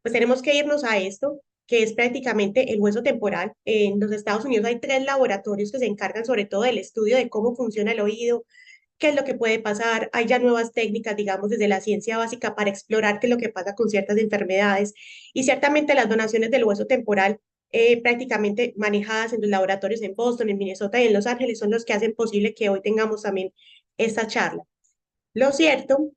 Pues tenemos que irnos a esto, que es prácticamente el hueso temporal. En los Estados Unidos hay tres laboratorios que se encargan sobre todo del estudio de cómo funciona el oído, qué es lo que puede pasar. Hay ya nuevas técnicas, digamos, desde la ciencia básica para explorar qué es lo que pasa con ciertas enfermedades. Y ciertamente las donaciones del hueso temporal, prácticamente manejadas en los laboratorios en Boston, en Minnesota y en Los Ángeles, son los que hacen posible que hoy tengamos también esta charla. Lo cierto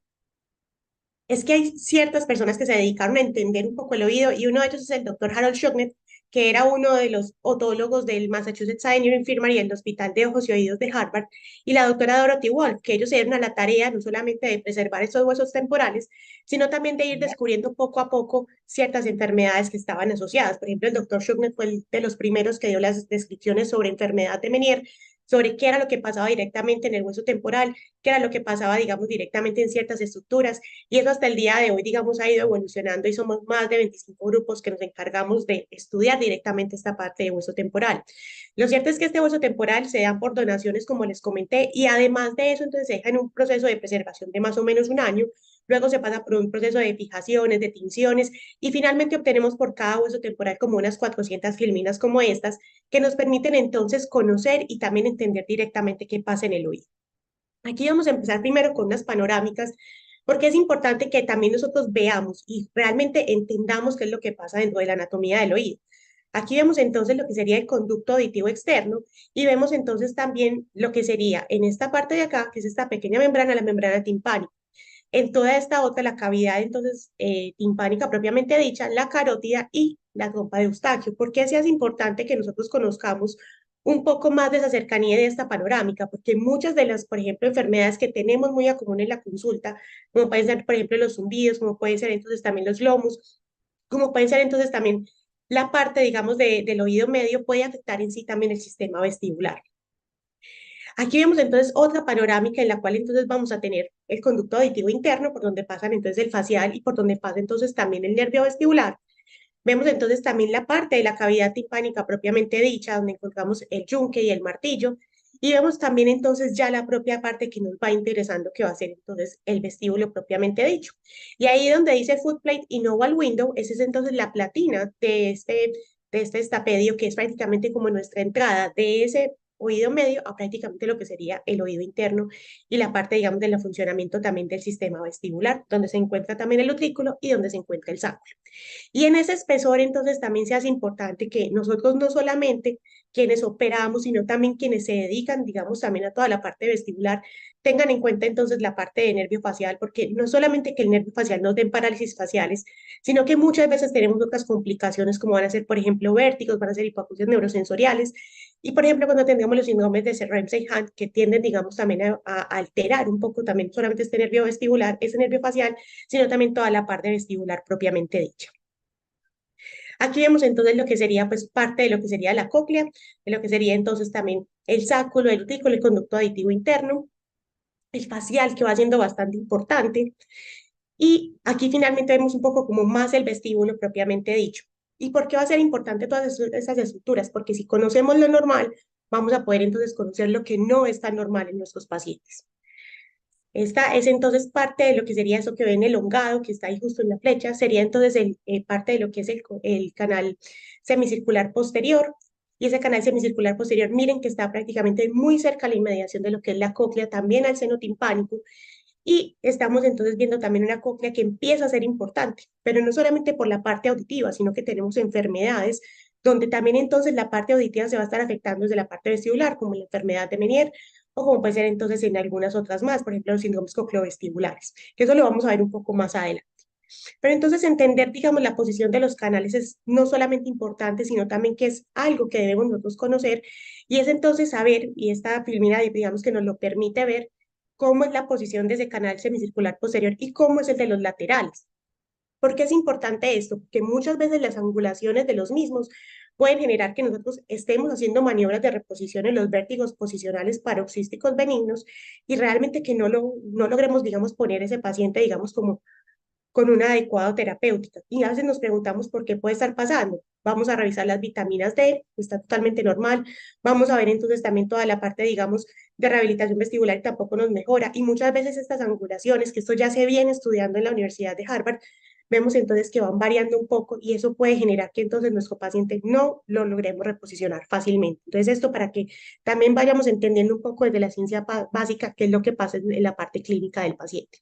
es que hay ciertas personas que se dedicaron a entender un poco el oído y uno de ellos es el doctor Harold Shocknet, que era uno de los otólogos del Massachusetts Eye and Ear Infirmary, el Hospital de Ojos y Oídos de Harvard, y la doctora Dorothy Wolf, que ellos se dieron a la tarea no solamente de preservar estos huesos temporales, sino también de ir descubriendo poco a poco ciertas enfermedades que estaban asociadas. Por ejemplo, el doctor Shocknet fue de los primeros que dio las descripciones sobre enfermedad de Meniere, sobre qué era lo que pasaba directamente en el hueso temporal, qué era lo que pasaba, digamos, directamente en ciertas estructuras, y eso hasta el día de hoy, digamos, ha ido evolucionando y somos más de 25 grupos que nos encargamos de estudiar directamente esta parte de hueso temporal. Lo cierto es que este hueso temporal se da por donaciones, como les comenté, y además de eso, entonces se deja en un proceso de preservación de más o menos un año. Luego se pasa por un proceso de fijaciones, de tinciones, y finalmente obtenemos por cada hueso temporal como unas 400 filminas como estas, que nos permiten entonces conocer y también entender directamente qué pasa en el oído. Aquí vamos a empezar primero con unas panorámicas, porque es importante que también nosotros veamos y realmente entendamos qué es lo que pasa dentro de la anatomía del oído. Aquí vemos entonces lo que sería el conducto auditivo externo y vemos entonces también lo que sería en esta parte de acá, que es esta pequeña membrana, la membrana timpánica. En toda esta otra, la cavidad entonces timpánica propiamente dicha, la carótida y la trompa de Eustaquio. ¿Por qué sí es importante que nosotros conozcamos un poco más de esa cercanía de esta panorámica? Porque muchas de las, por ejemplo, enfermedades que tenemos muy a común en la consulta, como pueden ser, por ejemplo, los zumbidos, como pueden ser entonces también los lomus, como pueden ser entonces también la parte, digamos, del oído medio, puede afectar en sí también el sistema vestibular. Aquí vemos entonces otra panorámica en la cual entonces vamos a tener el conducto auditivo interno, por donde pasan entonces el facial y por donde pasa entonces también el nervio vestibular. Vemos entonces también la parte de la cavidad timpánica propiamente dicha, donde encontramos el yunque y el martillo. Y vemos también entonces ya la propia parte que nos va interesando, que va a ser entonces el vestíbulo propiamente dicho. Y ahí donde dice footplate y no wall window, esa es entonces la platina de este estapedio, que es prácticamente como nuestra entrada de ese oído medio a prácticamente lo que sería el oído interno y la parte, digamos, del funcionamiento también del sistema vestibular, donde se encuentra también el utrículo y donde se encuentra el sacro. Y en ese espesor, entonces, también se hace importante que nosotros no solamente quienes operamos, sino también quienes se dedican, digamos, también a toda la parte vestibular, tengan en cuenta entonces la parte de nervio facial, porque no solamente que el nervio facial nos den parálisis faciales, sino que muchas veces tenemos otras complicaciones como van a ser, por ejemplo, vértigos, van a ser hipoacusias neurosensoriales, y por ejemplo, cuando tendríamos los síndromes de Ramsay-Hunt, que tienden, digamos, también a alterar un poco también solamente este nervio vestibular, ese nervio facial, sino también toda la parte vestibular propiamente dicha. Aquí vemos entonces lo que sería pues parte de lo que sería la cóclea, de lo que sería entonces también el sáculo, el utículo, el conducto auditivo interno, el facial que va siendo bastante importante. Y aquí finalmente vemos un poco como más el vestíbulo propiamente dicho. ¿Y por qué va a ser importante todas esas estructuras? Porque si conocemos lo normal, vamos a poder entonces conocer lo que no es tan normal en nuestros pacientes. Esta es entonces parte de lo que sería eso que ven elongado, que está ahí justo en la flecha, sería entonces parte de lo que es el canal semicircular posterior. Y ese canal semicircular posterior, miren que está prácticamente muy cerca a la inmediación de lo que es la cóclea, también al seno timpánico. Y estamos entonces viendo también una cóclea que empieza a ser importante, pero no solamente por la parte auditiva, sino que tenemos enfermedades donde también entonces la parte auditiva se va a estar afectando desde la parte vestibular, como la enfermedad de Meniere, o como puede ser entonces en algunas otras más, por ejemplo, los síndromes cocleovestibulares, que eso lo vamos a ver un poco más adelante. Pero entonces entender, digamos, la posición de los canales es no solamente importante, sino también que es algo que debemos nosotros conocer, y es entonces saber, y esta filmina, digamos, que nos lo permite ver, cómo es la posición de ese canal semicircular posterior y cómo es el de los laterales. ¿Por qué es importante esto? Porque muchas veces las angulaciones de los mismos pueden generar que nosotros estemos haciendo maniobras de reposición en los vértigos posicionales paroxísticos benignos y realmente que no logremos, digamos, poner ese paciente, digamos, como con una adecuada terapéutica. Y a veces nos preguntamos por qué puede estar pasando. Vamos a revisar las vitaminas D, está totalmente normal. Vamos a ver entonces también toda la parte, digamos, de rehabilitación vestibular y tampoco nos mejora. Y muchas veces estas angulaciones, que esto ya se viene estudiando en la Universidad de Harvard, vemos entonces que van variando un poco y eso puede generar que entonces nuestro paciente no lo logremos reposicionar fácilmente. Entonces esto para que también vayamos entendiendo un poco desde la ciencia básica qué es lo que pasa en la parte clínica del paciente.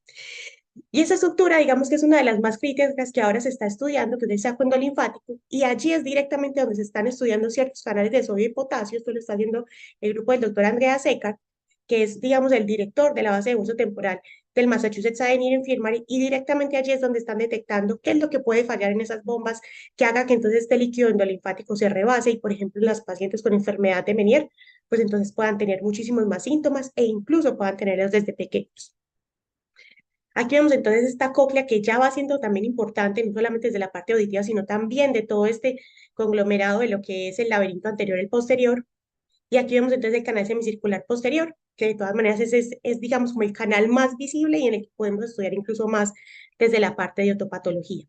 Y esa estructura, digamos que es una de las más críticas que ahora se está estudiando, que es el saco endolinfático, y allí es directamente donde se están estudiando ciertos canales de sodio y potasio. Esto lo está haciendo el grupo del doctor Andrea Secar, que es, digamos, el director de la base de uso temporal del Massachusetts A&M Infirmary, y directamente allí es donde están detectando qué es lo que puede fallar en esas bombas que haga que entonces este líquido endolinfático se rebase y, por ejemplo, en las pacientes con enfermedad de Meniere, pues entonces puedan tener muchísimos más síntomas e incluso puedan tenerlos desde pequeños. Aquí vemos entonces esta cóclea que ya va siendo también importante, no solamente desde la parte auditiva, sino también de todo este conglomerado de lo que es el laberinto anterior y el posterior. Y aquí vemos entonces el canal semicircular posterior, que de todas maneras es, digamos, como el canal más visible y en el que podemos estudiar incluso más desde la parte de otopatología.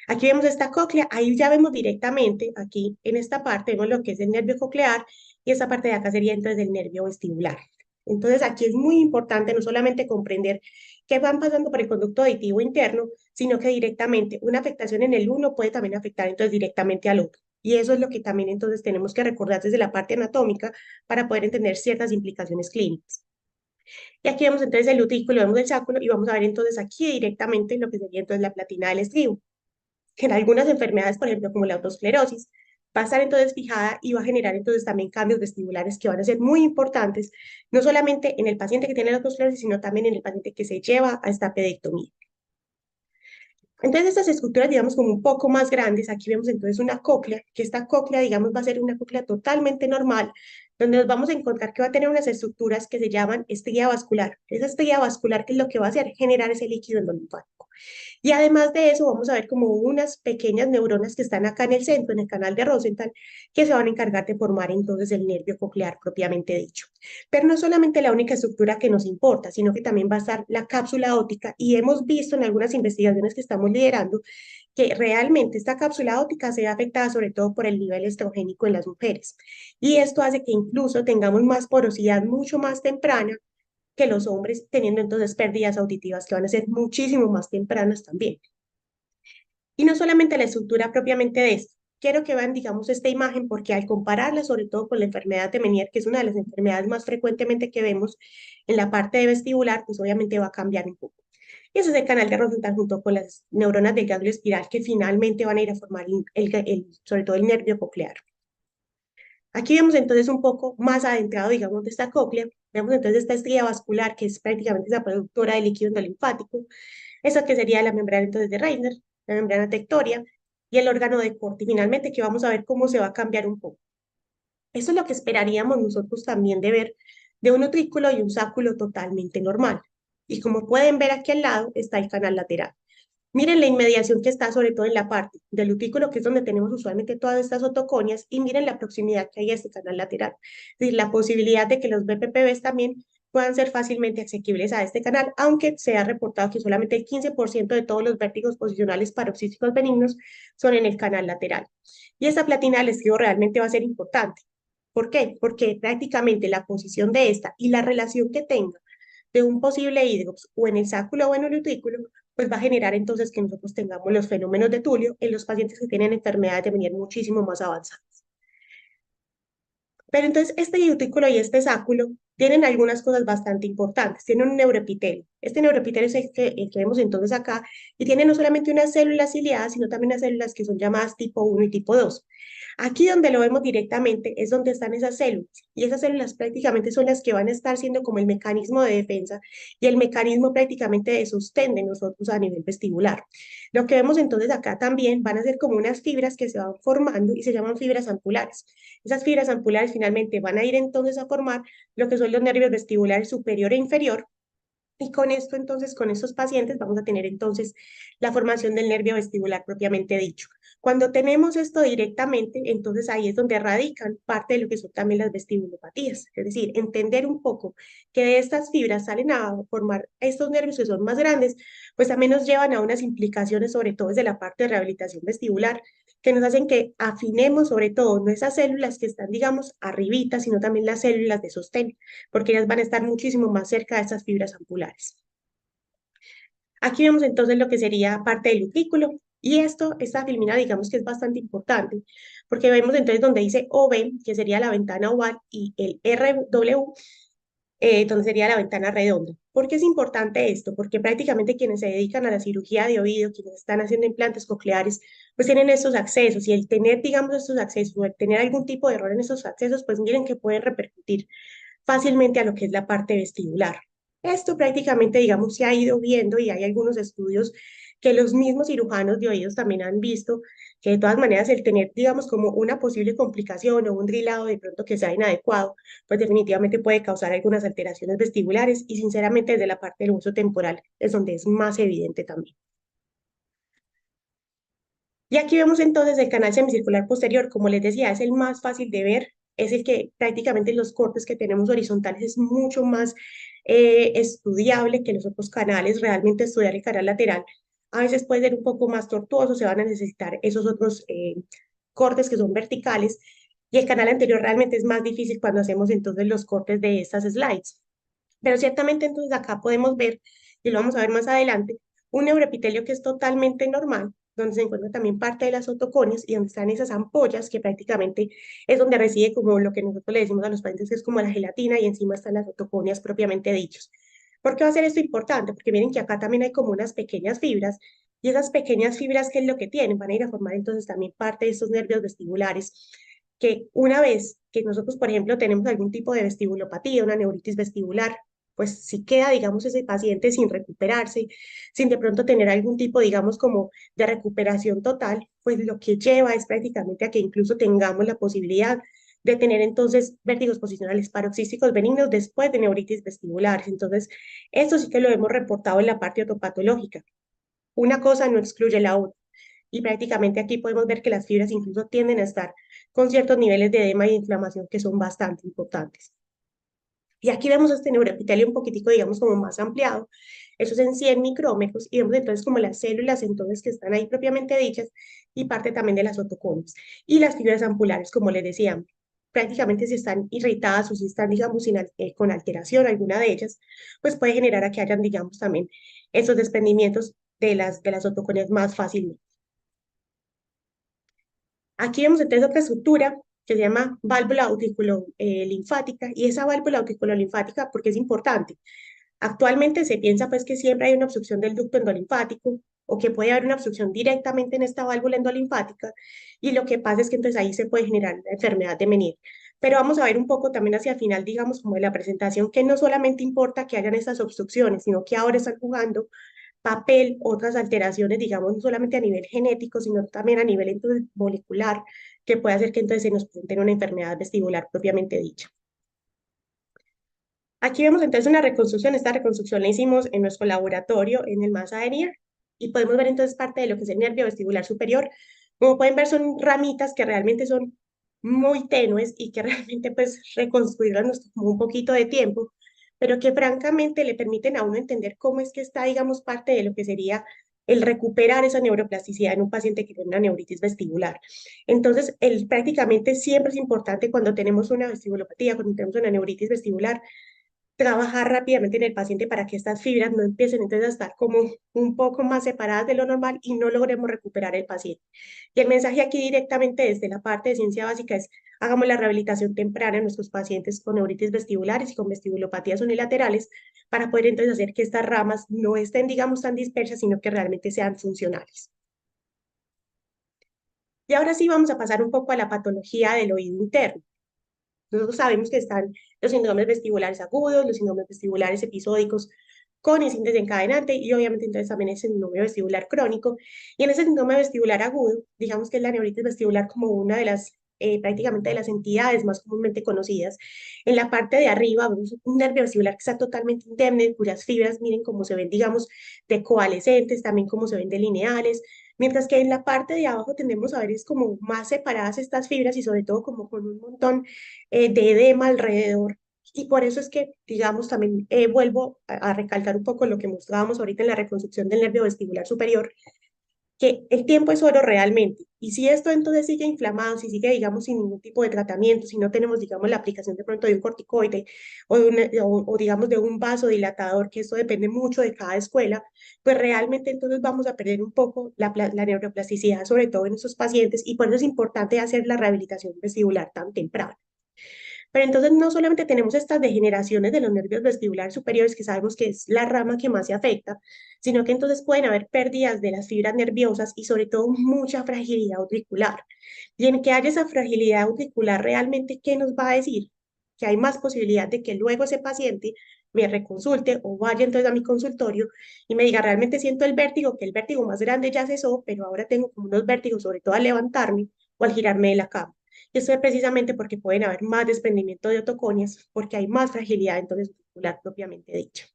Aquí vemos esta cóclea, ahí ya vemos directamente, aquí en esta parte vemos lo que es el nervio coclear y esta parte de acá sería entonces el nervio vestibular. Entonces aquí es muy importante no solamente comprender qué van pasando por el conducto auditivo interno, sino que directamente una afectación en el uno puede también afectar entonces directamente al otro. Y eso es lo que también entonces tenemos que recordar desde la parte anatómica para poder entender ciertas implicaciones clínicas. Y aquí vemos entonces el utículo, vemos el sáculo y vamos a ver entonces aquí directamente lo que sería entonces la platina del estribo que en algunas enfermedades, por ejemplo, como la autoesclerosis, va a estar entonces fijada y va a generar entonces también cambios vestibulares que van a ser muy importantes, no solamente en el paciente que tiene la autoesclerosis, sino también en el paciente que se lleva a esta pedectomía. Entonces, estas estructuras, digamos, como un poco más grandes, aquí vemos entonces una cóclea, que esta cóclea, digamos, va a ser una cóclea totalmente normal, donde nos vamos a encontrar que va a tener unas estructuras que se llaman estría vascular. Esa estría vascular, que es lo que va a hacer? Generar ese líquido endolinfático. Y además de eso, vamos a ver como unas pequeñas neuronas que están acá en el centro, en el canal de Rosenthal, que se van a encargar de formar entonces el nervio coclear propiamente dicho. Pero no solamente la única estructura que nos importa, sino que también va a estar la cápsula óptica y hemos visto en algunas investigaciones que estamos liderando que realmente esta cápsula óptica se ve afectada sobre todo por el nivel estrogénico en las mujeres. Y esto hace que incluso tengamos más porosidad mucho más temprana que los hombres, teniendo entonces pérdidas auditivas que van a ser muchísimo más tempranas también. Y no solamente la estructura propiamente de esto. Quiero que vean, digamos, esta imagen porque al compararla sobre todo con la enfermedad de Meniere, que es una de las enfermedades más frecuentemente que vemos en la parte de vestibular, pues obviamente va a cambiar un poco. Y ese es el canal de Rosenthal junto con las neuronas del ganglio espiral que finalmente van a ir a formar sobre todo el nervio coclear. Aquí vemos entonces un poco más adentrado, digamos, de esta cóclea. Vemos entonces esta estría vascular, que es prácticamente esa productora de líquido endolinfático. Esa que sería la membrana entonces de Reiner, la membrana tectoria y el órgano de Corti. Finalmente, que vamos a ver cómo se va a cambiar un poco. Eso es lo que esperaríamos nosotros también de ver de un utrículo y un sáculo totalmente normal. Y como pueden ver aquí al lado está el canal lateral. Miren la inmediación que está sobre todo en la parte del utículo, que es donde tenemos usualmente todas estas otoconias, y miren la proximidad que hay a este canal lateral. Es decir, la posibilidad de que los BPPBs también puedan ser fácilmente asequibles a este canal, aunque se ha reportado que solamente el 15% de todos los vértigos posicionales paroxísticos benignos son en el canal lateral. Y esta platina del estribo realmente va a ser importante. ¿Por qué? Porque prácticamente la posición de esta y la relación que tenga de un posible hidrops o en el sáculo o en el utículo, pues va a generar entonces que nosotros tengamos los fenómenos de Tulio en los pacientes que tienen enfermedades de Meniere muchísimo más avanzadas. Pero entonces este utículo y este sáculo tienen algunas cosas bastante importantes. Tienen un neuroepitelio. Este neuroepitelio es el que vemos entonces acá y tiene no solamente unas células ciliadas, sino también unas células que son llamadas tipo 1 y tipo 2. Aquí donde lo vemos directamente es donde están esas células y esas células prácticamente son las que van a estar siendo como el mecanismo de defensa y el mecanismo prácticamente de sostén de nosotros a nivel vestibular. Lo que vemos entonces acá también van a ser como unas fibras que se van formando y se llaman fibras ampulares. Esas fibras ampulares finalmente van a ir entonces a formar lo que son los nervios vestibulares superior e inferior. Y con esto, entonces, con estos pacientes vamos a tener entonces la formación del nervio vestibular propiamente dicho. Cuando tenemos esto directamente, entonces ahí es donde radican parte de lo que son también las vestibulopatías. Es decir, entender un poco que de estas fibras salen a formar estos nervios que son más grandes, pues también nos llevan a unas implicaciones, sobre todo desde la parte de rehabilitación vestibular, que nos hacen que afinemos sobre todo no esas células que están, digamos, arribita, sino también las células de sostén, porque ellas van a estar muchísimo más cerca de esas fibras ampulares. Aquí vemos entonces lo que sería parte del utrículo y esta filmina digamos que es bastante importante porque vemos entonces donde dice OB, que sería la ventana oval, y el RW, donde sería la ventana redonda. ¿Por qué es importante esto? Porque prácticamente quienes se dedican a la cirugía de oído, quienes están haciendo implantes cocleares, pues tienen estos accesos y el tener, digamos, estos accesos o el tener algún tipo de error en esos accesos, pues miren que pueden repercutir fácilmente a lo que es la parte vestibular. Esto prácticamente, digamos, se ha ido viendo y hay algunos estudios que los mismos cirujanos de oídos también han visto, que de todas maneras el tener, digamos, como una posible complicación o un drilado de pronto que sea inadecuado, pues definitivamente puede causar algunas alteraciones vestibulares y sinceramente desde la parte del uso temporal es donde es más evidente también. Y aquí vemos entonces el canal semicircular posterior, como les decía, es el más fácil de ver, es el que prácticamente los cortes que tenemos horizontales es mucho más estudiable que los otros canales. Realmente estudiar el canal lateral a veces puede ser un poco más tortuoso, se van a necesitar esos otros cortes que son verticales, y el canal anterior realmente es más difícil cuando hacemos entonces los cortes de estas slides. Pero ciertamente entonces acá podemos ver, y lo vamos a ver más adelante, un neuroepitelio que es totalmente normal, donde se encuentra también parte de las otoconias y donde están esas ampollas que prácticamente es donde reside como lo que nosotros le decimos a los pacientes que es como la gelatina y encima están las otoconias propiamente dichos. ¿Por qué va a ser esto importante? Porque miren que acá también hay como unas pequeñas fibras y esas pequeñas fibras, ¿qué es lo que tienen? Van a ir a formar entonces también parte de estos nervios vestibulares que una vez que nosotros, por ejemplo, tenemos algún tipo de vestibulopatía, una neuritis vestibular, pues si queda, digamos, ese paciente sin recuperarse, sin de pronto tener algún tipo, digamos, como de recuperación total, pues lo que lleva es prácticamente a que incluso tengamos la posibilidad de tener entonces vértigos posicionales paroxísticos benignos después de neuritis vestibulares. Entonces, esto sí que lo hemos reportado en la parte otopatológica. Una cosa no excluye la otra. Y prácticamente aquí podemos ver que las fibras incluso tienden a estar con ciertos niveles de edema y inflamación que son bastante importantes. Y aquí vemos este neuroepitelio un poquitico, digamos, como más ampliado. Eso es en 100 micrómetros y vemos entonces como las células entonces que están ahí propiamente dichas y parte también de las otoconias. Y las fibras ampulares, como les decía, prácticamente si están irritadas o si están, digamos, con alteración alguna de ellas, pues puede generar a que hayan, digamos, también esos desprendimientos de las otoconias más fácilmente. Aquí vemos entonces otra estructura que se llama válvula linfática y esa válvula linfática, porque es importante. Actualmente se piensa pues que siempre hay una obstrucción del ducto endolinfático o que puede haber una obstrucción directamente en esta válvula endolinfática y lo que pasa es que entonces ahí se puede generar la enfermedad de Meniere. Pero vamos a ver un poco también hacia el final, digamos, como de la presentación, que no solamente importa que hayan estas obstrucciones, sino que ahora están jugando papel, otras alteraciones, digamos, no solamente a nivel genético, sino también a nivel entonces, molecular, que puede hacer que entonces se nos presente una enfermedad vestibular propiamente dicha. Aquí vemos entonces una reconstrucción. Esta reconstrucción la hicimos en nuestro laboratorio en el Massa Denier y podemos ver entonces parte de lo que es el nervio vestibular superior. Como pueden ver, son ramitas que realmente son muy tenues y que realmente pues reconstruirlas nos tomó un poquito de tiempo, pero que francamente le permiten a uno entender cómo es que está, digamos, parte de lo que sería el recuperar esa neuroplasticidad en un paciente que tiene una neuritis vestibular. Entonces, prácticamente siempre es importante cuando tenemos una vestibulopatía, cuando tenemos una neuritis vestibular, trabajar rápidamente en el paciente para que estas fibras no empiecen entonces a estar como un poco más separadas de lo normal y no logremos recuperar el paciente. Y el mensaje aquí directamente desde la parte de ciencia básica es, hagamos la rehabilitación temprana en nuestros pacientes con neuritis vestibulares y con vestibulopatías unilaterales para poder entonces hacer que estas ramas no estén, digamos, tan dispersas, sino que realmente sean funcionales. Y ahora sí vamos a pasar un poco a la patología del oído interno. Nosotros sabemos que están los síndromes vestibulares agudos, los síndromes vestibulares episódicos con incidente desencadenante y obviamente entonces también el síndrome vestibular crónico. Y en ese síndrome vestibular agudo, digamos que es la neuritis vestibular como una de las, prácticamente de las entidades más comúnmente conocidas. En la parte de arriba vemos un nervio vestibular que está totalmente indemne, cuyas fibras, miren cómo se ven, digamos, de coalescentes, también cómo se ven de lineales, mientras que en la parte de abajo tendemos a ver es como más separadas estas fibras y sobre todo como con un montón de edema alrededor. Y por eso es que, digamos, también vuelvo a recalcar un poco lo que mostrábamos ahorita en la reconstrucción del nervio vestibular superior, que el tiempo es oro realmente. Y si esto entonces sigue inflamado, si sigue, digamos, sin ningún tipo de tratamiento, si no tenemos, digamos, la aplicación de pronto de un corticoide o, digamos, de un vasodilatador, que esto depende mucho de cada escuela, pues realmente entonces vamos a perder un poco la neuroplasticidad, sobre todo en esos pacientes, y por eso es importante hacer la rehabilitación vestibular tan temprano. Pero entonces no solamente tenemos estas degeneraciones de los nervios vestibulares superiores, que sabemos que es la rama que más se afecta, sino que entonces pueden haber pérdidas de las fibras nerviosas y sobre todo mucha fragilidad auricular. Y en que haya esa fragilidad auricular, realmente, ¿qué nos va a decir? Que hay más posibilidad de que luego ese paciente me reconsulte o vaya entonces a mi consultorio y me diga, realmente siento el vértigo, que el vértigo más grande ya cesó, pero ahora tengo como unos vértigos, sobre todo al levantarme o al girarme de la cama. Esto es precisamente porque pueden haber más desprendimiento de otoconias, porque hay más fragilidad entonces muscular propiamente dicha.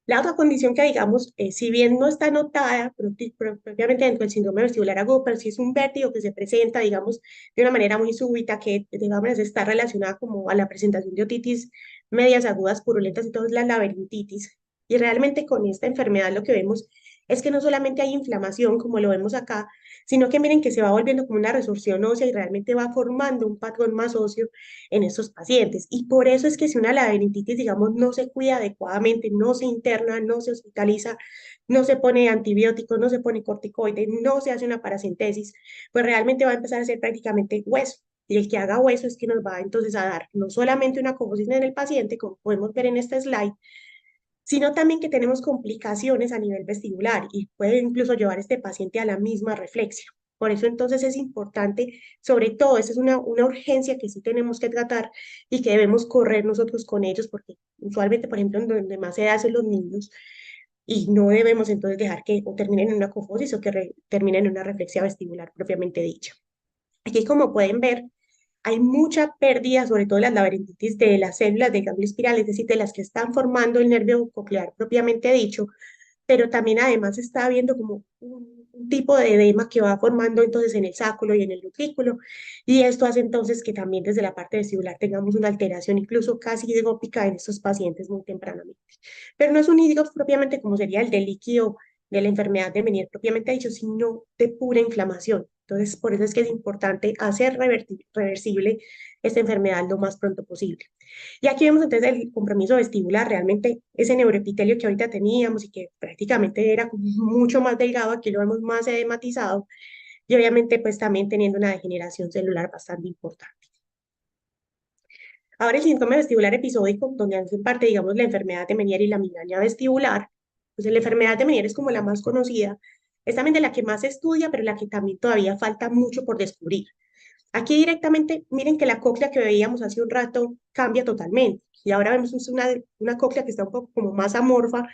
La otra condición que digamos, si bien no está notada propiamente dentro del síndrome vestibular agudo, pero sí es un vértigo que se presenta, digamos, de una manera muy súbita, que digamos está relacionada como a la presentación de otitis medias agudas purulentas y todo es la laberintitis. Y realmente con esta enfermedad lo que vemos es que no solamente hay inflamación, como lo vemos acá, sino que miren que se va volviendo como una resorción ósea y realmente va formando un patrón más óseo en estos pacientes. Y por eso es que si una laberintitis, digamos, no se cuida adecuadamente, no se interna, no se hospitaliza, no se pone antibióticos, no se pone corticoide, no se hace una paracentesis, pues realmente va a empezar a ser prácticamente hueso. Y el que haga hueso es que nos va entonces a dar no solamente una cojosis en el paciente, como podemos ver en este slide, sino también que tenemos complicaciones a nivel vestibular y puede incluso llevar a este paciente a la misma reflexia. Por eso entonces es importante, sobre todo, esa es una urgencia que sí tenemos que tratar y que debemos correr nosotros con ellos, porque usualmente, por ejemplo, en donde más se hace los niños, y no debemos entonces dejar que o terminen en una cofosis o que terminen en una reflexia vestibular propiamente dicha. Aquí, como pueden ver, hay mucha pérdida, sobre todo las laberintitis de las células de ganglio espiral, es decir, de las que están formando el nervio coclear propiamente dicho, pero también además está habiendo como un tipo de edema que va formando entonces en el sacro y en el utrículo, y esto hace entonces que también desde la parte vestibular tengamos una alteración incluso casi hidropópica en estos pacientes muy tempranamente. Pero no es un hígado propiamente como sería el del líquido de la enfermedad de Meniere propiamente dicho, sino de pura inflamación. Entonces, por eso es que es importante hacer reversible esta enfermedad lo más pronto posible. Y aquí vemos entonces el compromiso vestibular, realmente ese neuroepitelio que ahorita teníamos y que prácticamente era mucho más delgado, aquí lo vemos más edematizado y obviamente pues también teniendo una degeneración celular bastante importante. Ahora el síndrome vestibular episódico, donde hacen parte, digamos, la enfermedad de Meniere y la migraña vestibular, pues la enfermedad de Meniere es como la más conocida, es también de la que más se estudia, pero la que también todavía falta mucho por descubrir. Aquí directamente, miren que la cóclea que veíamos hace un rato cambia totalmente. Y ahora vemos una cóclea que está un poco como más amorfa,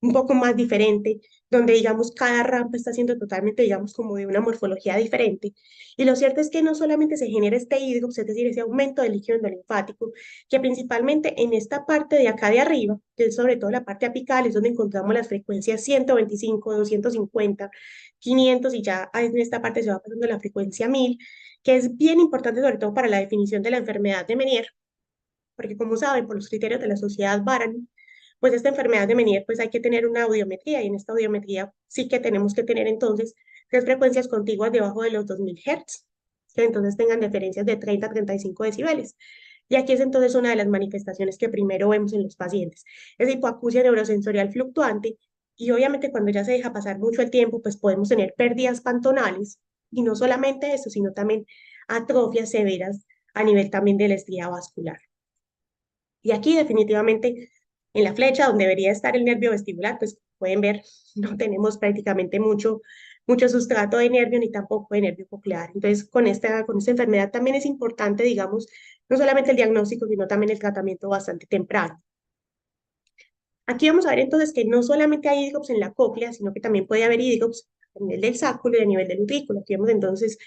un poco más diferente, donde digamos cada rampa está siendo totalmente, digamos, como de una morfología diferente. Y lo cierto es que no solamente se genera este hídrox, es decir, ese aumento del líquido endolinfático, que principalmente en esta parte de acá de arriba, que es sobre todo la parte apical, es donde encontramos las frecuencias 125, 250, 500 y ya en esta parte se va pasando la frecuencia 1000, que es bien importante sobre todo para la definición de la enfermedad de Meniere, porque como saben, por los criterios de la sociedad Barani, pues esta enfermedad de Meniere, pues hay que tener una audiometría y en esta audiometría sí que tenemos que tener entonces tres frecuencias contiguas debajo de los 2000 Hz, que entonces tengan diferencias de 30 a 35 decibeles. Y aquí es entonces una de las manifestaciones que primero vemos en los pacientes. Es hipoacusia neurosensorial fluctuante y obviamente cuando ya se deja pasar mucho el tiempo, pues podemos tener pérdidas pantonales y no solamente eso, sino también atrofias severas a nivel también de la estría vascular. Y aquí definitivamente en la flecha donde debería estar el nervio vestibular, pues pueden ver, no tenemos prácticamente mucho sustrato de nervio ni tampoco de nervio coclear. Entonces, con esta enfermedad también es importante, digamos, no solamente el diagnóstico, sino también el tratamiento bastante temprano. Aquí vamos a ver entonces que no solamente hay hídrops en la cóclea, sino que también puede haber hídrops a nivel del sacro y a nivel del utrículo. Aquí vemos entonces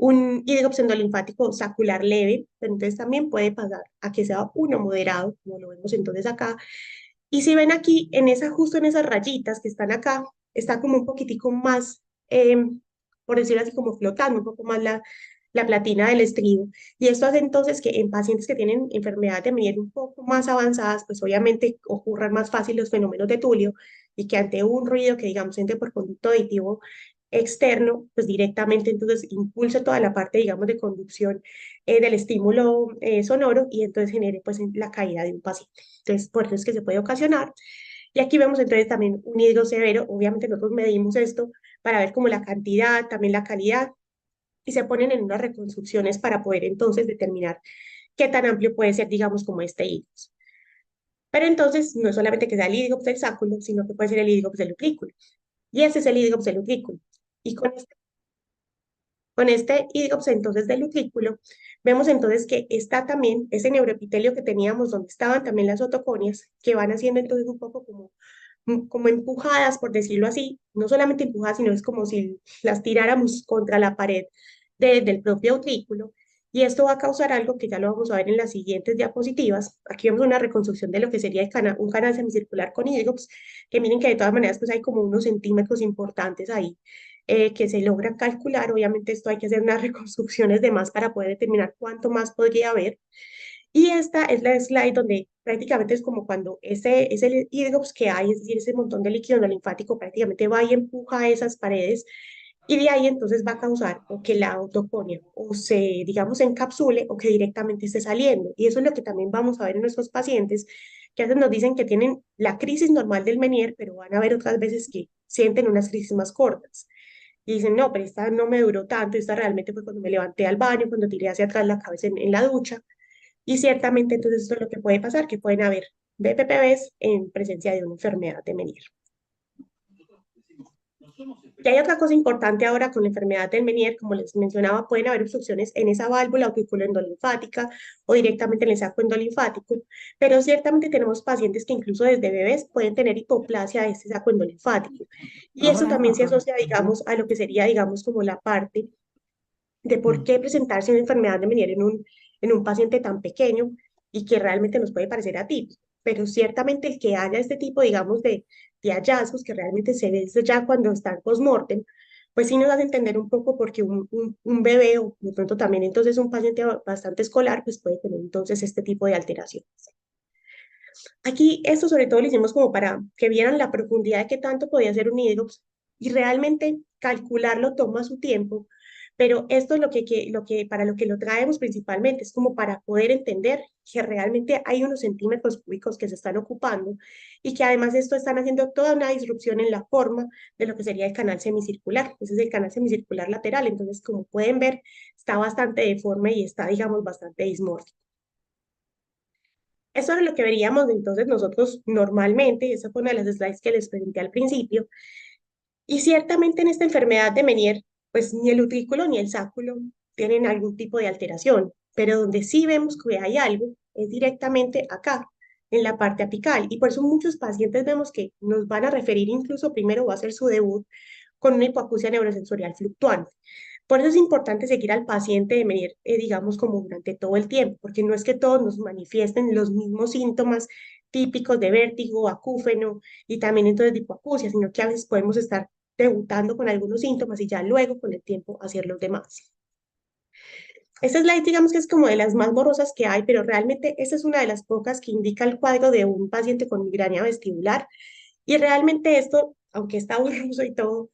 un hídrops endolinfático sacular leve, pero entonces también puede pasar a que sea uno moderado, como lo vemos entonces acá. Y si ven aquí, justo en esas rayitas que están acá, está como un poquitico más, por decirlo así, como flotando un poco más la platina del estribo. Y esto hace entonces que en pacientes que tienen enfermedad de Meniere un poco más avanzadas, pues obviamente ocurran más fácil los fenómenos de Tulio y que ante un ruido que digamos entre por conducto auditivo externo, pues directamente entonces impulsa toda la parte, digamos, de conducción del estímulo sonoro y entonces genere pues la caída de un paciente. Entonces, por eso es que se puede ocasionar. Y aquí vemos entonces también un hídrico severo. Obviamente nosotros medimos esto para ver como la cantidad, también la calidad, y se ponen en unas reconstrucciones para poder entonces determinar qué tan amplio puede ser, digamos, como este hídrox. Pero entonces no es solamente que sea el hídrox del sáculo, sino que puede ser el hídrox del utrículo. Y ese es el hídrox del utrículo. Y con este hídrox entonces del utrículo, vemos entonces que está también ese neuroepitelio que teníamos donde estaban también las otoconias, que van haciendo entonces un poco como empujadas, por decirlo así, no solamente empujadas, sino es como si las tiráramos contra la pared del propio utrículo. Y esto va a causar algo que ya lo vamos a ver en las siguientes diapositivas. Aquí vemos una reconstrucción de lo que sería un canal semicircular con hídrox, que miren que de todas maneras pues hay como unos centímetros importantes ahí que se logran calcular. Obviamente esto hay que hacer unas reconstrucciones de más para poder determinar cuánto más podría haber. Y esta es la slide donde prácticamente es como cuando ese hidrops que hay, es decir, ese montón de líquido linfático prácticamente va y empuja a esas paredes y de ahí entonces va a causar o que la autoponía o se, digamos, encapsule o que directamente esté saliendo. Y eso es lo que también vamos a ver en nuestros pacientes, que a veces nos dicen que tienen la crisis normal del Meniere, pero van a ver otras veces que sienten unas crisis más cortas. Y dicen, no, pero esta no me duró tanto, esta realmente fue cuando me levanté al baño, cuando tiré hacia atrás la cabeza en la ducha. Y ciertamente entonces esto es lo que puede pasar, que pueden haber BPPVs en presencia de una enfermedad de Meniere. Y hay otra cosa importante ahora con la enfermedad del Meniere, como les mencionaba, pueden haber obstrucciones en esa válvula auriculoendolinfática o directamente en el saco endolinfático, pero ciertamente tenemos pacientes que incluso desde bebés pueden tener hipoplasia de este saco endolinfático. Y eso también se asocia, digamos, a lo que sería, digamos, como la parte de por qué presentarse una enfermedad de Meniere en un paciente tan pequeño y que realmente nos puede parecer atípico. Pero ciertamente el que haya este tipo, digamos, de hallazgos que realmente se ve desde ya cuando están post-mortem, pues sí nos hace entender un poco porque un bebé o de pronto también entonces un paciente bastante escolar, pues puede tener entonces este tipo de alteraciones. Aquí esto sobre todo lo hicimos como para que vieran la profundidad de qué tanto podía ser un hidrox y realmente calcularlo toma su tiempo, pero esto es para lo que lo traemos principalmente, es como para poder entender que realmente hay unos centímetros cúbicos que se están ocupando y que además esto están haciendo toda una disrupción en la forma de lo que sería el canal semicircular. Ese es el canal semicircular lateral, entonces como pueden ver está bastante deforme y está digamos bastante dismórfico. Eso es lo que veríamos entonces nosotros normalmente, esa fue una de las slides que les presenté al principio, y ciertamente en esta enfermedad de Meniere, pues ni el utrículo ni el sáculo tienen algún tipo de alteración, pero donde sí vemos que hay algo es directamente acá, en la parte apical, y por eso muchos pacientes vemos que nos van a referir incluso primero va a ser su debut con una hipoacusia neurosensorial fluctuante. Por eso es importante seguir al paciente de venir, digamos, como durante todo el tiempo, porque no es que todos nos manifiesten los mismos síntomas típicos de vértigo, acúfeno y también entonces de hipoacusia, sino que a veces podemos estar debutando con algunos síntomas y ya luego con el tiempo hacer los demás. Esta slide, digamos que es como de las más borrosas que hay, pero realmente esta es una de las pocas que indica el cuadro de un paciente con migraña vestibular. Y realmente esto, aunque está borroso y todo,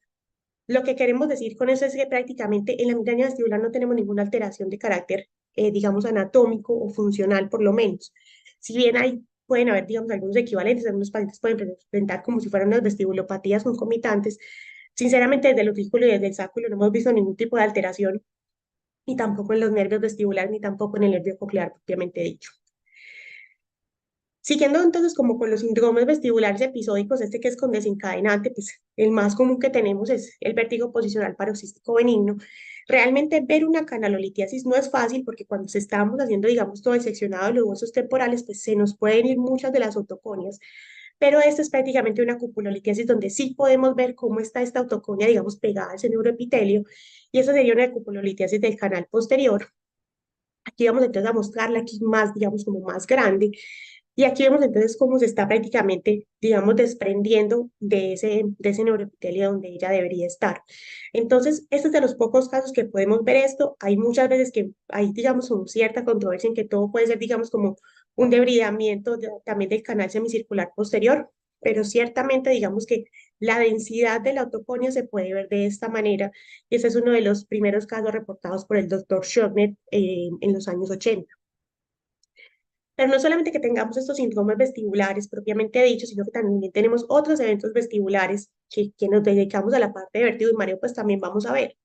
lo que queremos decir con eso es que prácticamente en la migraña vestibular no tenemos ninguna alteración de carácter, digamos, anatómico o funcional, por lo menos. Si bien pueden haber, digamos, algunos equivalentes, algunos pacientes pueden presentar como si fueran unas vestibulopatías concomitantes. Sinceramente, desde el utrículo y desde el sáculo no hemos visto ningún tipo de alteración, ni tampoco en los nervios vestibulares, ni tampoco en el nervio coclear propiamente dicho. Siguiendo entonces como con los síndromes vestibulares episódicos, este que es con desencadenante, pues el más común que tenemos es el vértigo posicional paroxístico benigno. Realmente ver una canalolitiasis no es fácil porque cuando se estamos haciendo, digamos, todo el seccionado de los huesos temporales, pues se nos pueden ir muchas de las otoconias, pero esta es prácticamente una cupulolitiasis donde sí podemos ver cómo está esta otoconia, digamos, pegada a ese neuroepitelio, y eso sería una cupulolitiasis del canal posterior. Aquí vamos entonces a mostrarla aquí más, digamos, como más grande. Y aquí vemos entonces cómo se está prácticamente, digamos, desprendiendo de ese neuroepitelio donde ella debería estar. Entonces, este es de los pocos casos que podemos ver esto. Hay muchas veces que hay, digamos, como cierta controversia en que todo puede ser, digamos, como un debridamiento también del canal semicircular posterior, pero ciertamente, digamos que La densidad de la otoconio se puede ver de esta manera, y ese es uno de los primeros casos reportados por el doctor Schocknet en los años 80. Pero no solamente que tengamos estos síndromes vestibulares propiamente dichos, sino que también tenemos otros eventos vestibulares que nos dedicamos a la parte de vértigo y mareo, pues también vamos a ver.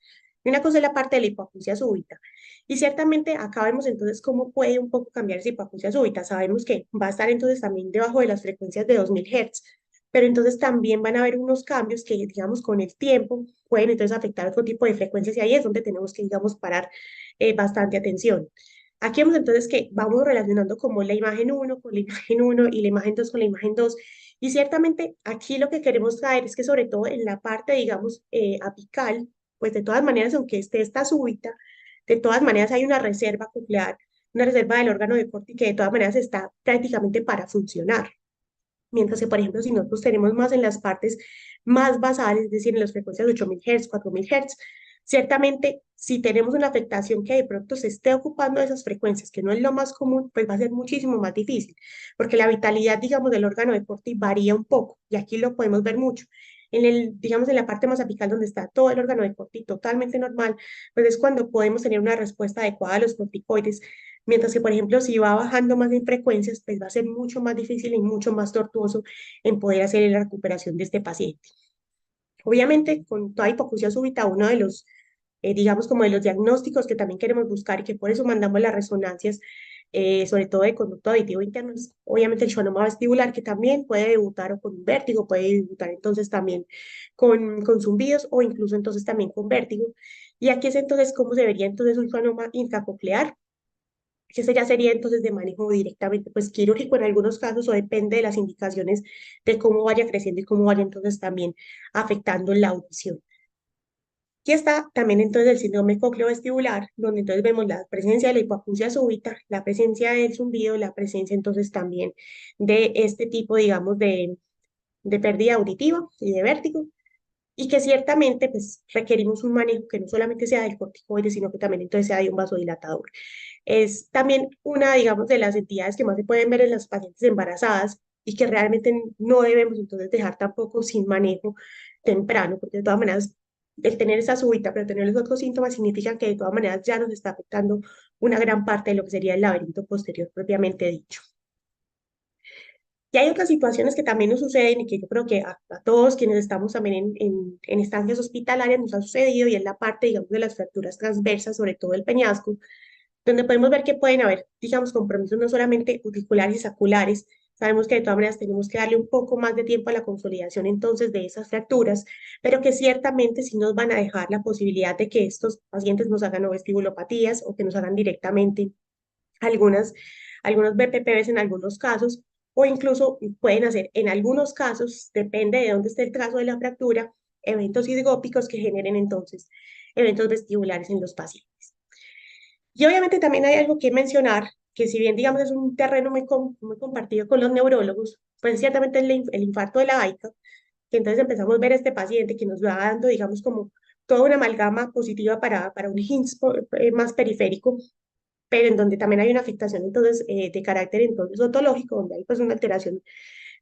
Y una cosa es la parte de la hipoacusia súbita. Y ciertamente acá vemos entonces cómo puede un poco cambiar esa hipoacusia súbita. Sabemos que va a estar entonces también debajo de las frecuencias de 2000 Hz, pero entonces también van a haber unos cambios que, digamos, con el tiempo pueden entonces afectar otro tipo de frecuencias y ahí es donde tenemos que, digamos, parar bastante atención. Aquí vemos entonces que vamos relacionando como la imagen uno con la imagen uno y la imagen 2 con la imagen 2. Y ciertamente aquí lo que queremos traer es que sobre todo en la parte, digamos, apical, pues de todas maneras, aunque esté esta súbita, de todas maneras hay una reserva coclear, una reserva del órgano de Corti que de todas maneras está prácticamente para funcionar. Mientras que, por ejemplo, si nosotros tenemos más en las partes más basales, es decir, en las frecuencias de 8000 Hz, 4000 Hz, ciertamente si tenemos una afectación que de pronto se esté ocupando de esas frecuencias, que no es lo más común, pues va a ser muchísimo más difícil, porque la vitalidad, digamos, del órgano de Corti varía un poco, y aquí lo podemos ver mucho. Digamos, en la parte más apical donde está todo el órgano de Corti totalmente normal, pues es cuando podemos tener una respuesta adecuada a los corticoides. Mientras que, por ejemplo, si va bajando más en frecuencias, pues va a ser mucho más difícil y mucho más tortuoso en poder hacer la recuperación de este paciente. Obviamente, con toda hipoacusia súbita, uno de los, digamos, como de los diagnósticos que también queremos buscar y que por eso mandamos las resonancias, sobre todo de conducto auditivo interno, es obviamente el schwannoma vestibular, que también puede debutar o con un vértigo, puede debutar entonces también con zumbidos o incluso entonces también con vértigo. Y aquí es entonces cómo se vería entonces un schwannoma intracoclear, que ese ya sería entonces de manejo directamente, pues quirúrgico en algunos casos o depende de las indicaciones de cómo vaya creciendo y cómo vaya entonces también afectando la audición. Y está también entonces el síndrome cocleovestibular, donde entonces vemos la presencia de la hipoacusia súbita, la presencia del zumbido, la presencia entonces también de este tipo, digamos, de pérdida auditiva y de vértigo, y que ciertamente pues requerimos un manejo que no solamente sea del corticoide, sino que también entonces sea de un vasodilatador. Es también una, digamos, de las entidades que más se pueden ver en las pacientes embarazadas y que realmente no debemos entonces dejar tampoco sin manejo temprano, porque de todas maneras el tener esa súbita, pero tener los otros síntomas significa que de todas maneras ya nos está afectando una gran parte de lo que sería el laberinto posterior propiamente dicho. Y hay otras situaciones que también nos suceden y que yo creo que a todos quienes estamos también en estancias hospitalarias nos ha sucedido y es la parte, digamos, de las fracturas transversas, sobre todo el peñasco, donde podemos ver que pueden haber, digamos, compromisos no solamente auriculares y saculares. Sabemos que de todas maneras tenemos que darle un poco más de tiempo a la consolidación entonces de esas fracturas, pero que ciertamente sí nos van a dejar la posibilidad de que estos pacientes nos hagan o vestibulopatías o que nos hagan directamente algunas, algunos BPPVs en algunos casos, o incluso pueden hacer en algunos casos, depende de dónde esté el trazo de la fractura, eventos hidrogópicos que generen entonces eventos vestibulares en los pacientes. Y obviamente también hay algo que mencionar, que si bien digamos es un terreno muy compartido con los neurólogos, pues ciertamente el infarto de la AICA, que entonces empezamos a ver a este paciente que nos va dando, digamos, como toda una amalgama positiva para un HINS más periférico, pero en donde también hay una afectación entonces de carácter entonces otológico, donde hay pues una alteración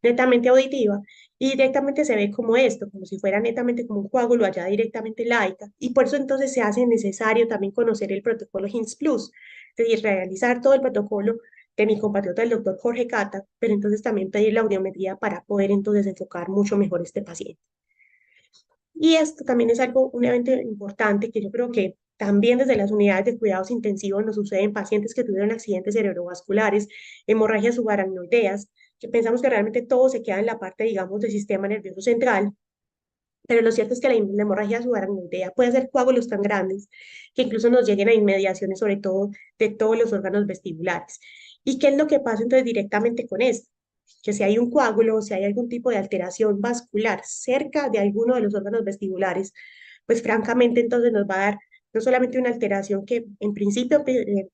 netamente auditiva, y directamente se ve como esto, como si fuera netamente como un coágulo allá directamente laica, y por eso entonces se hace necesario también conocer el protocolo HINS Plus, es decir, realizar todo el protocolo de mi compatriota el doctor Jorge Cata, pero entonces también pedir la audiometría para poder entonces enfocar mucho mejor este paciente. Y esto también es algo, un evento importante que yo creo que también desde las unidades de cuidados intensivos nos sucede en pacientes que tuvieron accidentes cerebrovasculares, hemorragias subaracnoideas, que pensamos que realmente todo se queda en la parte, digamos, del sistema nervioso central, pero lo cierto es que la hemorragia subaracnoidea puede hacer coágulos tan grandes que incluso nos lleguen a inmediaciones, sobre todo de todos los órganos vestibulares. ¿Y qué es lo que pasa entonces directamente con esto? Que si hay un coágulo o si hay algún tipo de alteración vascular cerca de alguno de los órganos vestibulares, pues francamente entonces nos va a dar no solamente una alteración que en principio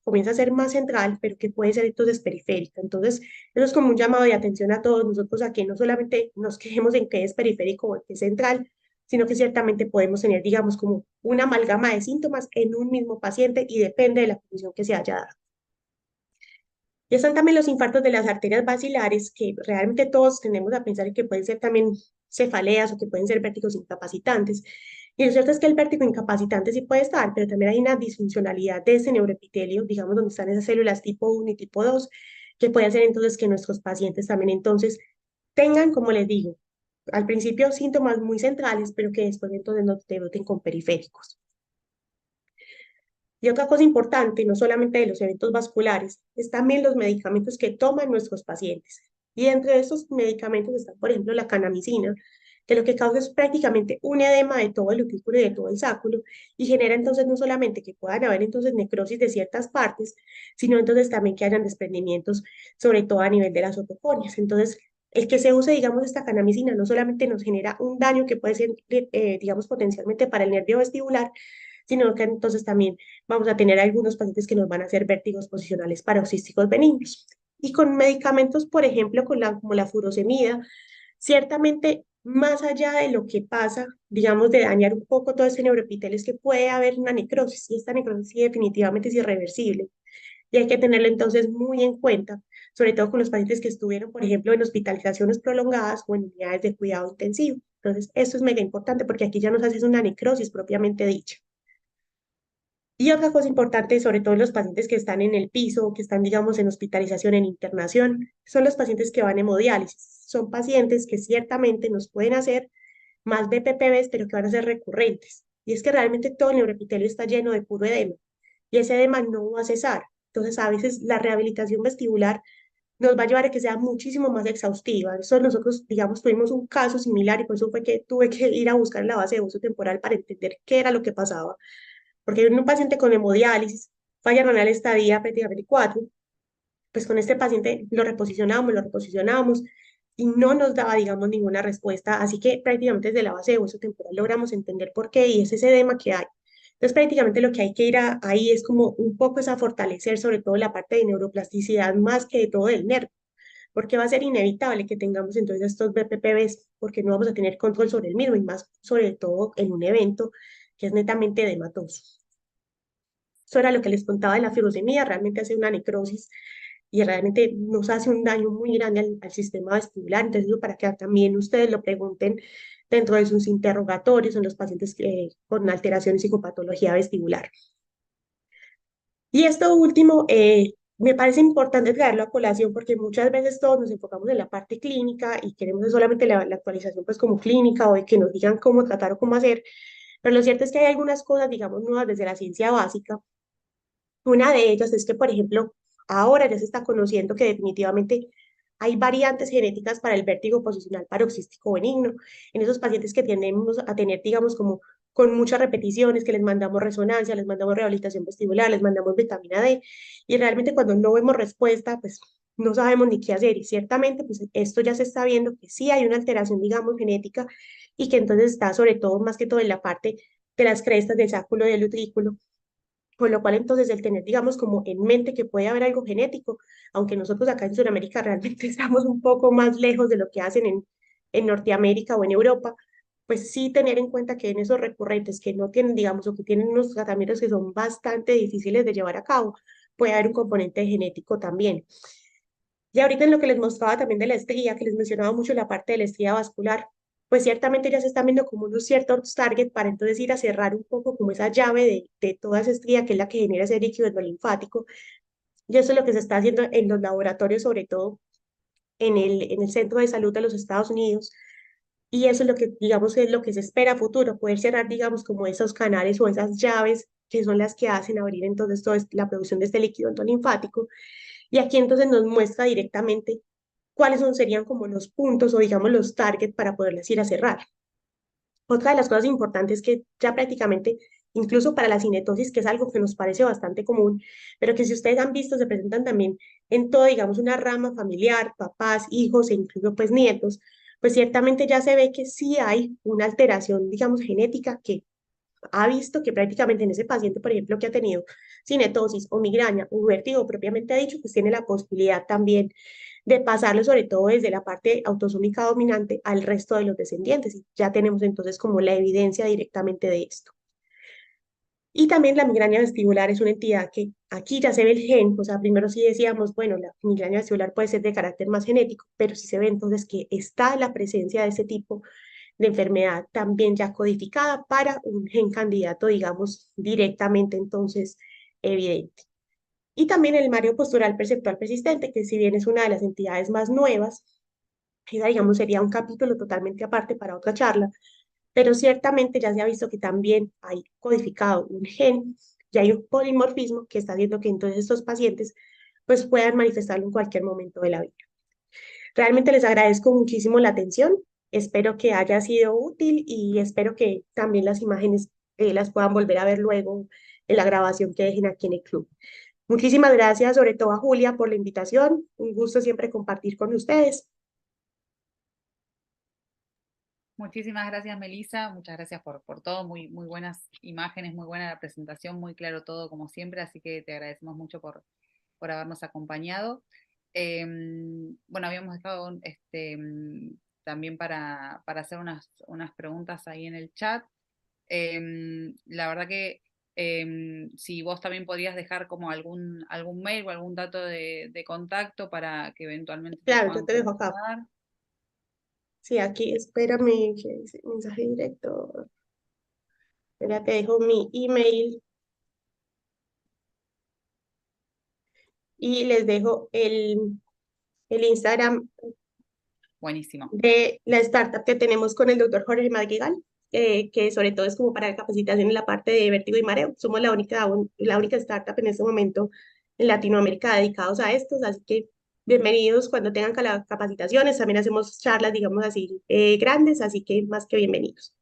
comienza a ser más central, pero que puede ser entonces periférica. Entonces, eso es como un llamado de atención a todos nosotros a que no solamente nos quejemos en qué es periférico o en qué es central, sino que ciertamente podemos tener, digamos, como una amalgama de síntomas en un mismo paciente y depende de la condición que se haya dado. Y están también los infartos de las arterias basilares, que realmente todos tenemos a pensar que pueden ser también cefaleas o que pueden ser vértigos incapacitantes. Y lo cierto es que el vértigo incapacitante sí puede estar, pero también hay una disfuncionalidad de ese neuroepitelio, digamos, donde están esas células tipo 1 y tipo 2, que puede hacer entonces que nuestros pacientes también entonces tengan, como les digo, al principio síntomas muy centrales, pero que después entonces no debuten con periféricos. Y otra cosa importante, no solamente de los eventos vasculares, es también los medicamentos que toman nuestros pacientes. Y entre estos medicamentos está, por ejemplo, la canamicina, que lo que causa es prácticamente un edema de todo el utículo y de todo el sáculo, y genera entonces no solamente que puedan haber entonces necrosis de ciertas partes, sino entonces también que hayan desprendimientos, sobre todo a nivel de las otoconias. Entonces, el que se use, digamos, esta canamicina no solamente nos genera un daño que puede ser, digamos, potencialmente para el nervio vestibular, sino que entonces también vamos a tener algunos pacientes que nos van a hacer vértigos posicionales paroxísticos benignos. Y con medicamentos, por ejemplo, como la furosemida, ciertamente más allá de lo que pasa, digamos, de dañar un poco todo ese neuroepitelio, es que puede haber una necrosis, y esta necrosis sí definitivamente es irreversible. Y hay que tenerlo entonces muy en cuenta, sobre todo con los pacientes que estuvieron, por ejemplo, en hospitalizaciones prolongadas o en unidades de cuidado intensivo. Entonces, esto es mega importante porque aquí ya nos haces una necrosis propiamente dicha. Y otra cosa importante, sobre todo en los pacientes que están en el piso, que están, digamos, en hospitalización, en internación, son los pacientes que van a hemodiálisis. Son pacientes que ciertamente nos pueden hacer más BPPVs, pero que van a ser recurrentes. Y es que realmente todo el neuroepitelio está lleno de puro edema y ese edema no va a cesar. Entonces, a veces la rehabilitación vestibular nos va a llevar a que sea muchísimo más exhaustiva. Eso nosotros, digamos, tuvimos un caso similar y por eso fue que tuve que ir a buscar la base de uso temporal para entender qué era lo que pasaba porque en un paciente con hemodiálisis, falla renal estadia prácticamente 4, pues con este paciente lo reposicionábamos y no nos daba, digamos, ninguna respuesta, así que prácticamente desde la base de hueso temporal logramos entender por qué y es ese edema que hay. Entonces prácticamente lo que hay que ir ahí es como un poco es a fortalecer sobre todo la parte de neuroplasticidad más que de todo el nervio, porque va a ser inevitable que tengamos entonces estos BPPVs porque no vamos a tener control sobre el mismo y más sobre todo en un evento que es netamente edematoso. Eso era lo que les contaba de la fibrosemia, realmente hace una necrosis y realmente nos hace un daño muy grande al sistema vestibular. Entonces, digo, para que también ustedes lo pregunten dentro de sus interrogatorios en los pacientes con alteración y psicopatología vestibular. Y esto último, me parece importante traerlo a colación porque muchas veces todos nos enfocamos en la parte clínica y queremos solamente la actualización pues como clínica o de que nos digan cómo tratar o cómo hacer, pero lo cierto es que hay algunas cosas, digamos, nuevas desde la ciencia básica. Una de ellas es que, por ejemplo, ahora ya se está conociendo que definitivamente hay variantes genéticas para el vértigo posicional paroxístico benigno. En esos pacientes que tendemos a tener, digamos, como con muchas repeticiones, que les mandamos resonancia, les mandamos rehabilitación vestibular, les mandamos vitamina D, y realmente cuando no vemos respuesta, pues no sabemos ni qué hacer. Y ciertamente, pues esto ya se está viendo que sí hay una alteración, digamos, genética, y que entonces está sobre todo, más que todo en la parte de las crestas del sáculo del utrículo, con lo cual entonces el tener, digamos, como en mente que puede haber algo genético, aunque nosotros acá en Sudamérica realmente estamos un poco más lejos de lo que hacen en Norteamérica o en Europa, pues sí tener en cuenta que en esos recurrentes que no tienen, digamos, o que tienen unos tratamientos que son bastante difíciles de llevar a cabo, puede haber un componente genético también. Y ahorita en lo que les mostraba también de la estría, que les mencionaba mucho la parte de la estría vascular, pues ciertamente ya se están viendo como unos ciertos target para entonces ir a cerrar un poco como esa llave de toda esa estría que es la que genera ese líquido linfático. Y eso es lo que se está haciendo en los laboratorios, sobre todo en el Centro de Salud de los Estados Unidos. Y eso es lo que, digamos, es lo que se espera a futuro, poder cerrar, digamos, como esos canales o esas llaves que son las que hacen abrir entonces toda la producción de este líquido linfático. Y aquí entonces nos muestra directamente cuáles serían como los puntos o digamos los targets para poderlas ir a cerrar. Otra de las cosas importantes que ya prácticamente, incluso para la cinetosis, que es algo que nos parece bastante común, pero que si ustedes han visto se presentan también en todo, digamos, una rama familiar, papás, hijos e incluso pues nietos, pues ciertamente ya se ve que sí hay una alteración, digamos, genética que ha visto que prácticamente en ese paciente, por ejemplo, que ha tenido cinetosis o migraña o vértigo propiamente dicho, pues tiene la posibilidad también de pasarlo sobre todo desde la parte autosómica dominante al resto de los descendientes. Y ya tenemos entonces como la evidencia directamente de esto. Y también la migraña vestibular es una entidad que aquí ya se ve el gen, o sea, primero sí decíamos, bueno, la migraña vestibular puede ser de carácter más genético, pero sí se ve entonces que está la presencia de ese tipo de enfermedad también ya codificada para un gen candidato, digamos, directamente entonces evidente. Y también el Mario Postural Perceptual Persistente, que si bien es una de las entidades más nuevas, esa, digamos, sería un capítulo totalmente aparte para otra charla, pero ciertamente ya se ha visto que también hay codificado un gen, ya hay un polimorfismo que está haciendo que entonces estos pacientes pues puedan manifestarlo en cualquier momento de la vida. Realmente les agradezco muchísimo la atención, espero que haya sido útil y espero que también las imágenes las puedan volver a ver luego en la grabación que dejen aquí en el club. Muchísimas gracias, sobre todo a Julia, por la invitación. Un gusto siempre compartir con ustedes. Muchísimas gracias, Melissa. Muchas gracias por todo. Muy, muy buenas imágenes, muy buena la presentación, muy claro todo como siempre. Así que te agradecemos mucho por habernos acompañado. Bueno, habíamos dejado también para hacer unas preguntas ahí en el chat. La verdad que si vos también podrías dejar como algún mail o algún dato de contacto para que eventualmente te Claro, yo puedan te dejo acá. contactar. Sí, aquí, espérame, que dice mensaje directo. Espera, te dejo mi email y les dejo el Instagram Buenísimo. de la startup que tenemos con el doctor Jorge Madrigal, que sobre todo es como para capacitación en la parte de vértigo y mareo. Somos la única startup en este momento en Latinoamérica dedicados a estos, así que bienvenidos cuando tengan capacitaciones. También hacemos charlas, digamos así, grandes, así que más que bienvenidos.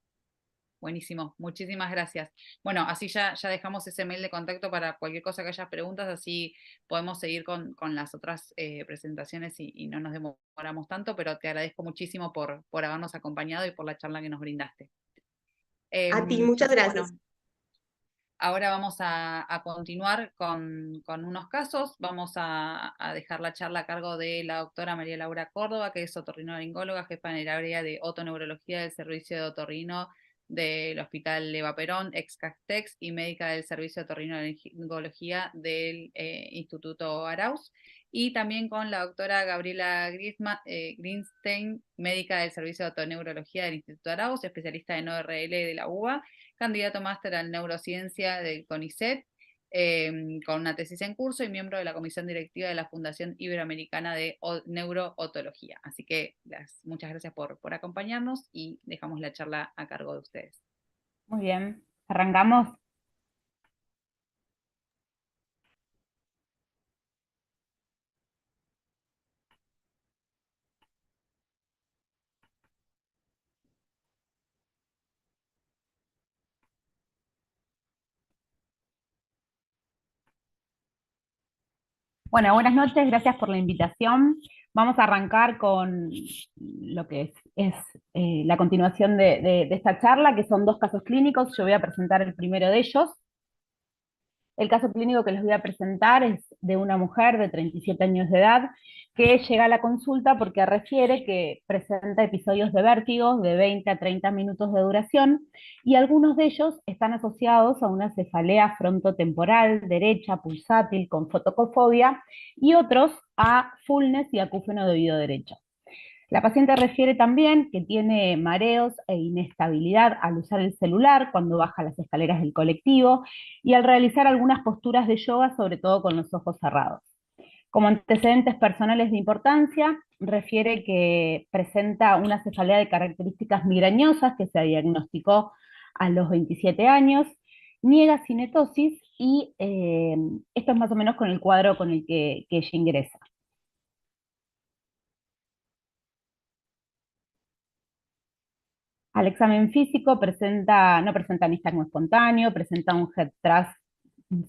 Buenísimo, muchísimas gracias. Bueno, así ya dejamos ese mail de contacto para cualquier cosa que haya preguntas, así podemos seguir con las otras presentaciones y no nos demoramos tanto, pero te agradezco muchísimo por habernos acompañado y por la charla que nos brindaste. A ti, muchas gracias. Bueno, ahora vamos a continuar con unos casos. Vamos a dejar la charla a cargo de la doctora María Laura Córdoba, que es otorrinolaringóloga, jefa en el área de otoneurología del servicio de otorrino del Hospital Eva Perón, ex Castex, y médica del servicio de otorrinolaringología del Instituto Arauz. Y también con la doctora Gabriela Greenstein, médica del servicio de otoneurología del Instituto Arauz, especialista en ORL de la UBA, candidato máster en neurociencia del CONICET, con una tesis en curso y miembro de la comisión directiva de la Fundación Iberoamericana de Neurootología. Así que muchas gracias por acompañarnos y dejamos la charla a cargo de ustedes. Muy bien, arrancamos. Bueno, buenas noches, gracias por la invitación. Vamos a arrancar con lo que es la continuación de esta charla, que son dos casos clínicos. Yo voy a presentar el primero de ellos. El caso clínico que les voy a presentar es de una mujer de 37 años de edad que llega a la consulta porque refiere que presenta episodios de vértigo de 20 a 30 minutos de duración y algunos de ellos están asociados a una cefalea frontotemporal derecha pulsátil con fotocofobia y otros a fullness y acúfeno de oído derecho. La paciente refiere también que tiene mareos e inestabilidad al usar el celular cuando baja las escaleras del colectivo y al realizar algunas posturas de yoga, sobre todo con los ojos cerrados. Como antecedentes personales de importancia, refiere que presenta una cefalea de características migrañosas que se diagnosticó a los 27 años, niega cinetosis y esto es más o menos con el cuadro con el que ella ingresa. Al examen físico no presenta nistagmo espontáneo, presenta un head thrust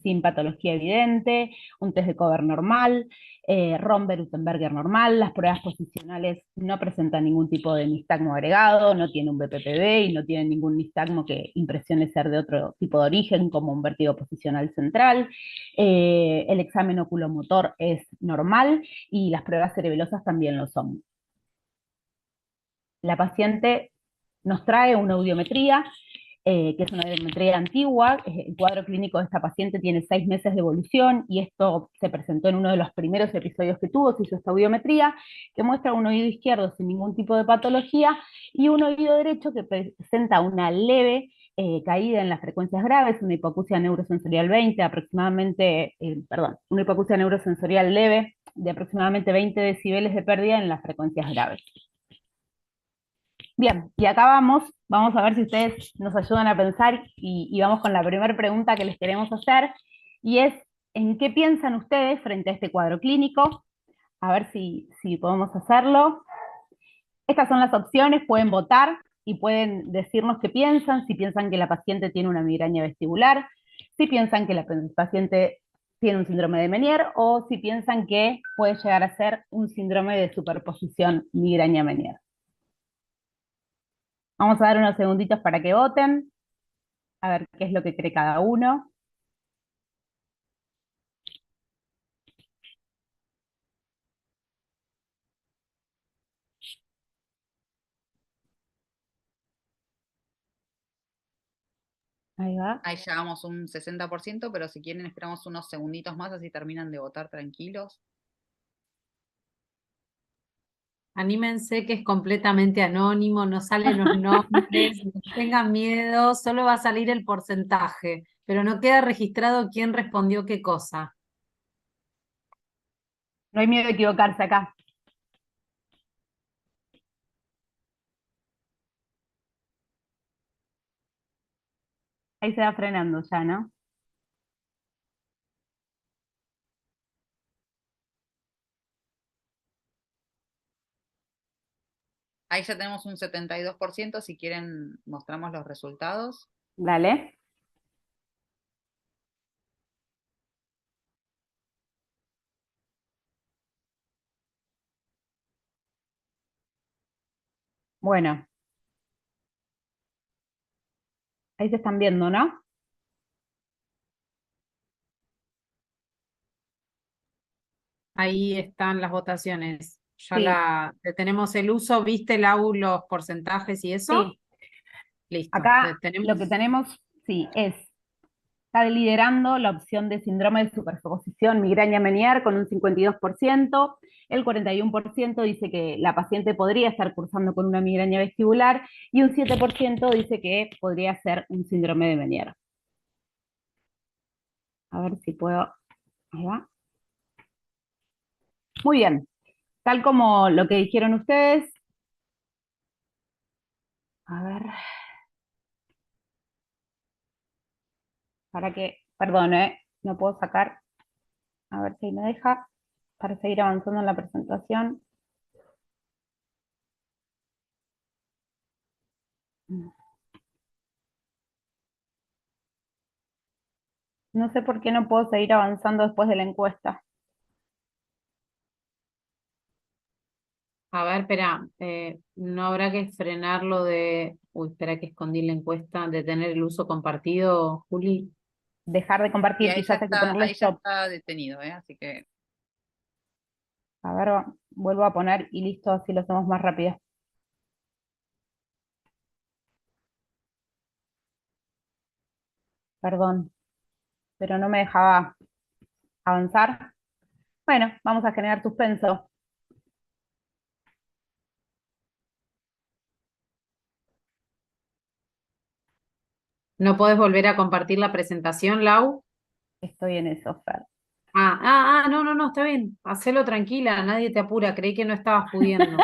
sin patología evidente, un test de Cover normal, Romberg-Rutenberger normal, las pruebas posicionales no presentan ningún tipo de nistagmo agregado, no tiene un BPPV y no tiene ningún nistagmo que impresione ser de otro tipo de origen, como un vértigo posicional central, el examen oculomotor es normal y las pruebas cerebelosas también lo son. La paciente nos trae una audiometría que es una audiometría antigua. El cuadro clínico de esta paciente tiene 6 meses de evolución, y esto se presentó en uno de los primeros episodios que tuvo, se hizo esta audiometría, que muestra un oído izquierdo sin ningún tipo de patología, y un oído derecho que presenta una leve caída en las frecuencias graves, una hipoacusia neurosensorial 20, una hipoacusia neurosensorial leve de aproximadamente 20 decibeles de pérdida en las frecuencias graves. Bien, y acá vamos a ver si ustedes nos ayudan a pensar, y vamos con la primera pregunta que les queremos hacer, y es, ¿en qué piensan ustedes frente a este cuadro clínico? A ver si podemos hacerlo. Estas son las opciones, pueden votar y pueden decirnos qué piensan, si piensan que la paciente tiene una migraña vestibular, si piensan que la paciente tiene un síndrome de Meniere, o si piensan que puede llegar a ser un síndrome de superposición migraña-Meniere. Vamos a dar unos segunditos para que voten, a ver qué es lo que cree cada uno. Ahí va. Ahí llevamos un 60%, pero si quieren esperamos unos segunditos más, así terminan de votar tranquilos. Anímense que es completamente anónimo, no salen los nombres, no tengan miedo, solo va a salir el porcentaje, pero no queda registrado quién respondió qué cosa. No hay miedo de equivocarse acá. Ahí se va frenando ya, ¿no? Ahí ya tenemos un 72%, si quieren mostramos los resultados. Dale. Bueno. Ahí se están viendo, ¿no? Ahí están las votaciones. Sí. Tenemos el uso, ¿viste, Lau, los porcentajes y eso? Sí. Listo. Acá lo que tenemos, sí, está liderando la opción de síndrome de superposición migraña-Meniere con un 52%, el 41% dice que la paciente podría estar cursando con una migraña vestibular, y un 7% dice que podría ser un síndrome de Meniere. A ver si puedo, ahí va. Muy bien, tal como lo que dijeron ustedes, a ver, perdón, no puedo sacar, a ver si me deja, para seguir avanzando en la presentación. No sé por qué no puedo seguir avanzando después de la encuesta. A ver, espera, no habrá que frenarlo de... Uy, espera que escondí la encuesta, de tener el uso compartido, Juli. Dejar de Y compartir, ahí quizás hay que ponerle ahí ya stop. está detenido, así que... A ver, vuelvo a poner y listo, así lo hacemos más rápido. Perdón, pero no me dejaba avanzar. Bueno, vamos a generar suspenso. ¿No podés volver a compartir la presentación, Lau? Estoy en eso, Fer. No, está bien. Hacelo tranquila, nadie te apura, creí que no estabas pudiendo.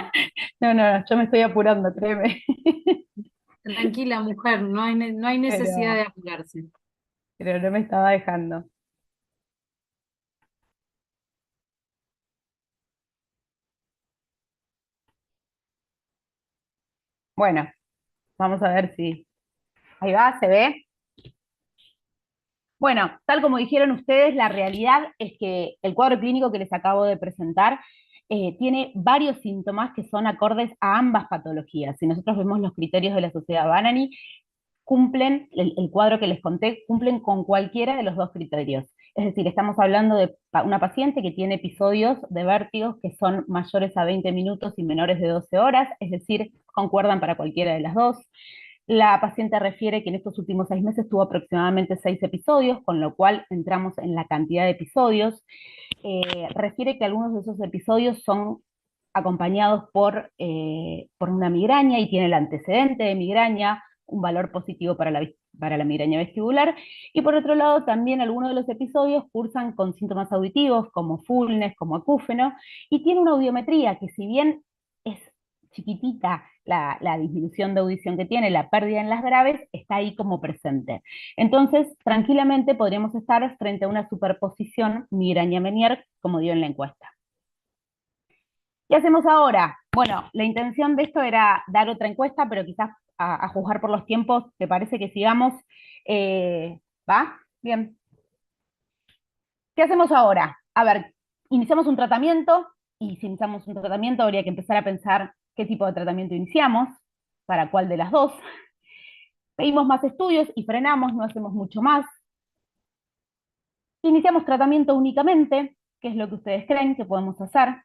No, yo me estoy apurando, créeme. Tranquila, mujer, no hay necesidad de Pero, apurarse. pero no me estaba dejando. Bueno, vamos a ver si... Ahí va, ¿se ve? Bueno, tal como dijeron ustedes, la realidad es que el cuadro clínico que les acabo de presentar tiene varios síntomas que son acordes a ambas patologías. Si nosotros vemos los criterios de la Sociedad Banani, cumplen, el cuadro que les conté, cumplen con cualquiera de los dos criterios. Es decir, estamos hablando de una paciente que tiene episodios de vértigos que son mayores a 20 minutos y menores de 12 horas, es decir, concuerdan para cualquiera de las dos. La paciente refiere que en estos últimos 6 meses tuvo aproximadamente 6 episodios, con lo cual entramos en la cantidad de episodios. Refiere que algunos de esos episodios son acompañados por una migraña y tiene el antecedente de migraña, un valor positivo para la migraña vestibular, y por otro lado también algunos de los episodios cursan con síntomas auditivos como fullness, como acúfeno, y tiene una audiometría que, si bien es chiquitita la disminución de audición que tiene, la pérdida en las graves, está ahí como presente. Entonces, tranquilamente podríamos estar frente a una superposición migraña-Meniere, como dio en la encuesta. ¿Qué hacemos ahora? Bueno, la intención de esto era dar otra encuesta, pero quizás a juzgar por los tiempos, ¿te parece que sigamos? ¿Va? Bien. ¿Qué hacemos ahora? A ver, iniciamos un tratamiento, y si iniciamos un tratamiento habría que empezar a pensar qué tipo de tratamiento iniciamos, para cuál de las dos. Pedimos más estudios y frenamos, no hacemos mucho más. Iniciamos tratamiento únicamente, ¿qué es lo que ustedes creen que podemos hacer?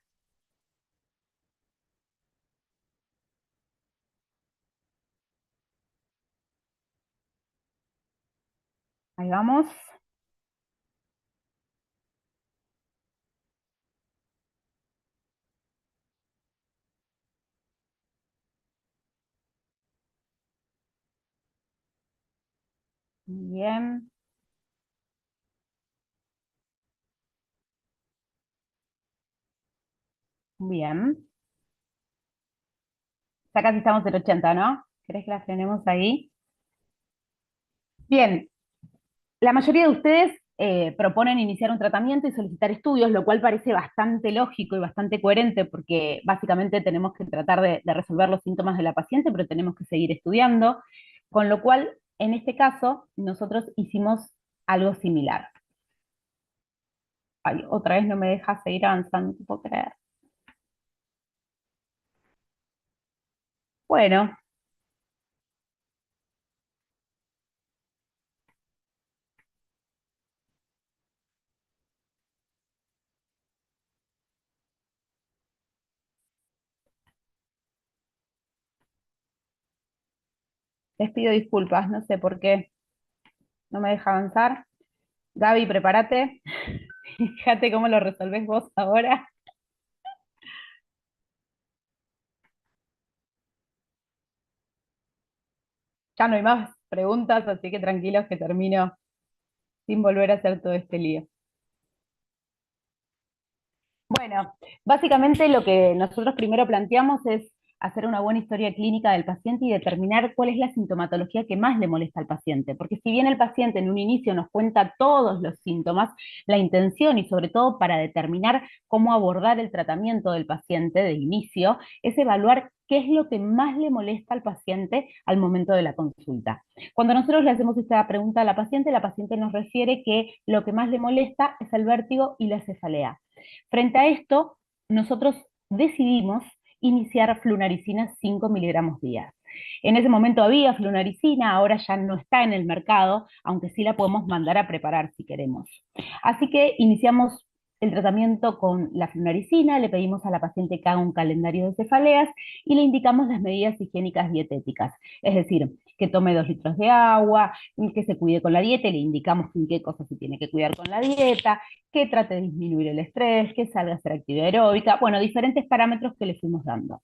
Ahí vamos. Bien. Bien. Ya casi estamos en 80, ¿no? ¿Querés que la frenemos ahí? Bien, la mayoría de ustedes proponen iniciar un tratamiento y solicitar estudios, lo cual parece bastante lógico y bastante coherente, porque básicamente tenemos que tratar de resolver los síntomas de la paciente, pero tenemos que seguir estudiando, con lo cual, en este caso, nosotros hicimos algo similar. Ay, otra vez no me deja seguir avanzando, no puedo creer. Bueno, les pido disculpas, no sé por qué no me deja avanzar. Gaby, prepárate. Fíjate cómo lo resolvés vos ahora. Ya no hay más preguntas, así que tranquilos que termino sin volver a hacer todo este lío. Bueno, básicamente lo que nosotros primero planteamos es hacer una buena historia clínica del paciente y determinar cuál es la sintomatología que más le molesta al paciente. Porque si bien el paciente en un inicio nos cuenta todos los síntomas, la intención, y sobre todo para determinar cómo abordar el tratamiento del paciente de inicio, es evaluar qué es lo que más le molesta al paciente al momento de la consulta. Cuando nosotros le hacemos esta pregunta a la paciente nos refiere que lo que más le molesta es el vértigo y la cefalea. Frente a esto, nosotros decidimos iniciar flunaricina 5 miligramos día. En ese momento había flunaricina, ahora ya no está en el mercado, aunque sí la podemos mandar a preparar si queremos. Así que iniciamos el tratamiento con la flunaricina, le pedimos a la paciente que haga un calendario de cefaleas y le indicamos las medidas higiénicas dietéticas, es decir, que tome 2 litros de agua, que se cuide con la dieta, y le indicamos en qué cosas se tiene que cuidar con la dieta, que trate de disminuir el estrés, que salga a hacer actividad aeróbica, bueno, diferentes parámetros que le fuimos dando.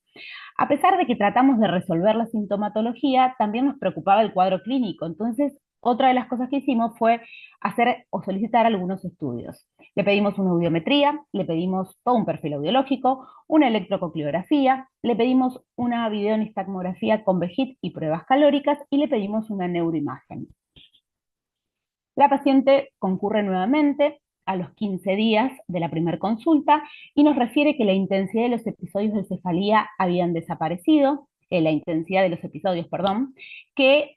A pesar de que tratamos de resolver la sintomatología, también nos preocupaba el cuadro clínico. Entonces, otra de las cosas que hicimos fue hacer o solicitar algunos estudios. Le pedimos una audiometría, le pedimos todo un perfil audiológico, una electrococriografía, le pedimos una videonistagmografía con VEGIT y pruebas calóricas, y le pedimos una neuroimagen. La paciente concurre nuevamente a los 15 días de la primera consulta y nos refiere que la intensidad de los episodios de cefalía habían desaparecido, la intensidad de los episodios, perdón, que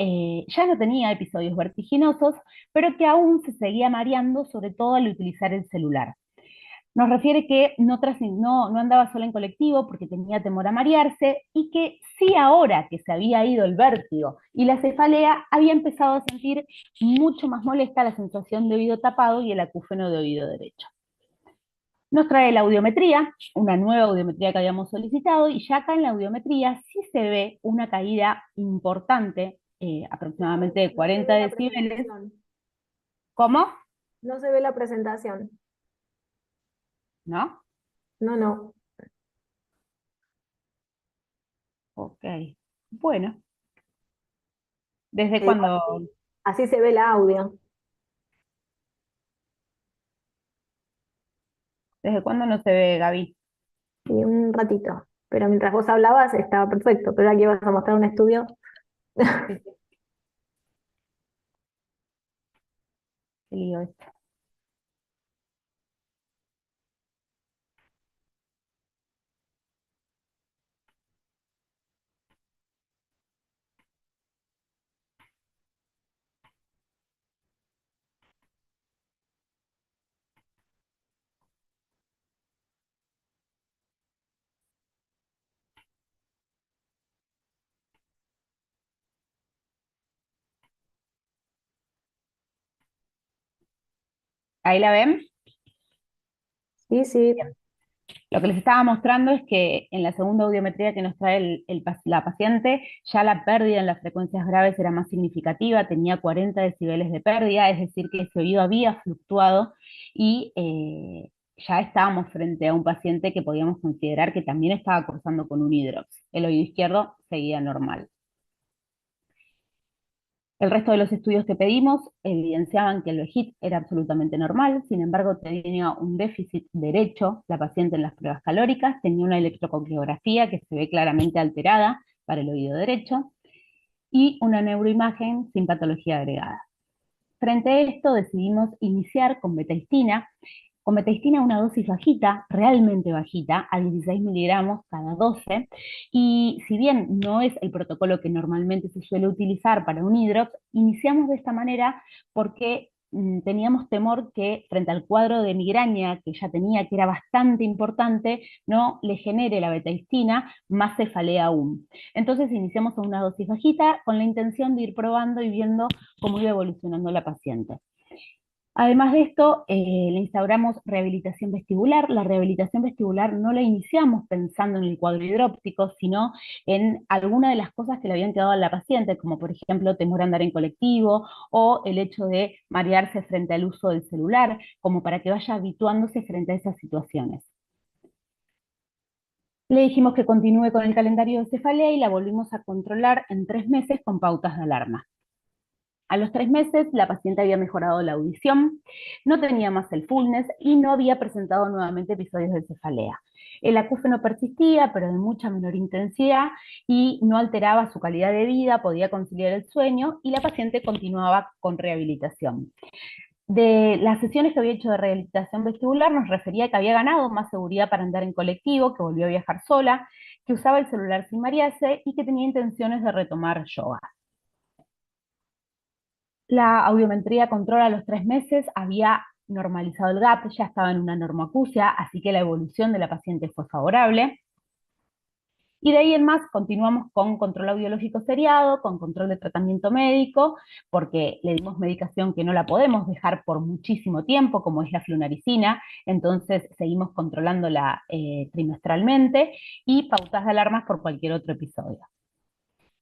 ya no tenía episodios vertiginosos, pero que aún se seguía mareando, sobre todo al utilizar el celular. Nos refiere que no andaba sola en colectivo porque tenía temor a marearse, y que sí, ahora que se había ido el vértigo y la cefalea, había empezado a sentir mucho más molesta la sensación de oído tapado y el acúfeno de oído derecho. Nos trae la audiometría, una nueva audiometría que habíamos solicitado, y ya acá en la audiometría sí se ve una caída importante aproximadamente de No se 40 ve la decibeles. presentación. ¿Cómo? No se ve la presentación. ¿No? No, no. Ok. Bueno, ¿desde Te digo, cuándo, así se ve el audio. desde cuándo no se ve, Gaby? Y un ratito. Pero mientras vos hablabas estaba perfecto. Pero aquí vas a mostrar un estudio. Sí, sí, qué lío esto. ¿Ahí la ven? Sí, sí. Bien. Lo que les estaba mostrando es que en la segunda audiometría que nos trae la paciente, ya la pérdida en las frecuencias graves era más significativa, tenía 40 decibeles de pérdida, es decir, que ese oído había fluctuado y ya estábamos frente a un paciente que podíamos considerar que también estaba cursando con un hidrox. El oído izquierdo seguía normal. El resto de los estudios que pedimos evidenciaban que el VEGIT era absolutamente normal, sin embargo tenía un déficit derecho la paciente en las pruebas calóricas, tenía una electrocondiografía que se ve claramente alterada para el oído derecho y una neuroimagen sin patología agregada. Frente a esto decidimos iniciar con betaistina una dosis bajita, realmente bajita, a 16 miligramos cada 12, y si bien no es el protocolo que normalmente se suele utilizar para un hidrox, iniciamos de esta manera porque teníamos temor que frente al cuadro de migraña que ya tenía, que era bastante importante, no le genere la betaistina más cefalea aún. Entonces iniciamos a una dosis bajita con la intención de ir probando y viendo cómo iba evolucionando la paciente. Además de esto, le instauramos rehabilitación vestibular. La rehabilitación vestibular no la iniciamos pensando en el cuadro hidróptico, sino en alguna de las cosas que le habían quedado a la paciente, como por ejemplo temor a andar en colectivo o el hecho de marearse frente al uso del celular, como para que vaya habituándose frente a esas situaciones. Le dijimos que continúe con el calendario de cefalea y la volvimos a controlar en 3 meses con pautas de alarma. A los 3 meses, la paciente había mejorado la audición, no tenía más el fullness y no había presentado nuevamente episodios de cefalea. El acúfeno persistía, pero de mucha menor intensidad y no alteraba su calidad de vida, podía conciliar el sueño y la paciente continuaba con rehabilitación. De las sesiones que había hecho de rehabilitación vestibular nos refería que había ganado más seguridad para andar en colectivo, que volvió a viajar sola, que usaba el celular sin marearse y que tenía intenciones de retomar yoga. La audiometría control a los 3 meses había normalizado el gap, ya estaba en una normoacusia, así que la evolución de la paciente fue favorable. Y de ahí en más continuamos con control audiológico seriado, con control de tratamiento médico, porque le dimos medicación que no la podemos dejar por muchísimo tiempo, como es la flunaricina, entonces seguimos controlándola trimestralmente, y pautas de alarmas por cualquier otro episodio.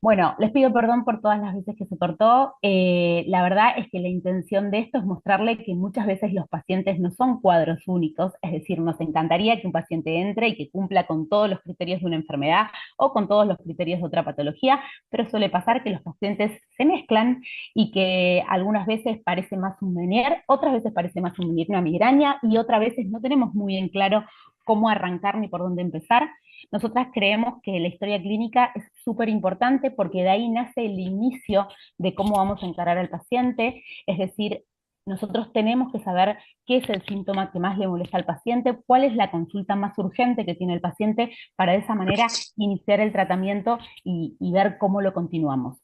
Bueno, les pido perdón por todas las veces que se cortó. La verdad es que la intención de esto es mostrarle que muchas veces los pacientes no son cuadros únicos, es decir, nos encantaría que un paciente entre y que cumpla con todos los criterios de una enfermedad o con todos los criterios de otra patología, pero suele pasar que los pacientes se mezclan y que algunas veces parece más un Menier, otras veces parece más un Menier una migraña y otras veces no tenemos muy en claro cómo arrancar ni por dónde empezar. Nosotras creemos que la historia clínica es súper importante porque de ahí nace el inicio de cómo vamos a encarar al paciente, es decir, nosotros tenemos que saber qué es el síntoma que más le molesta al paciente, cuál es la consulta más urgente que tiene el paciente, para de esa manera iniciar el tratamiento y ver cómo lo continuamos.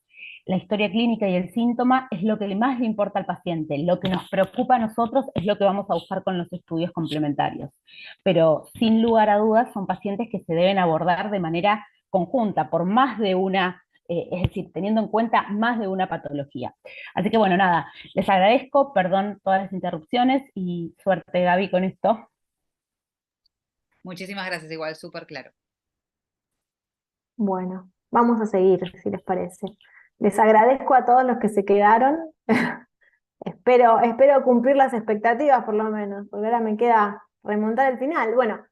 La historia clínica y el síntoma es lo que más le importa al paciente. Lo que nos preocupa a nosotros es lo que vamos a buscar con los estudios complementarios. Pero sin lugar a dudas son pacientes que se deben abordar de manera conjunta, por más de una, es decir, teniendo en cuenta más de una patología. Así que bueno, nada, les agradezco, perdón todas las interrupciones y suerte Gaby con esto. Muchísimas gracias, igual, súper claro. Bueno, vamos a seguir, si les parece. Les agradezco a todos los que se quedaron. Espero cumplir las expectativas por lo menos, porque ahora me queda remontar el final. Bueno,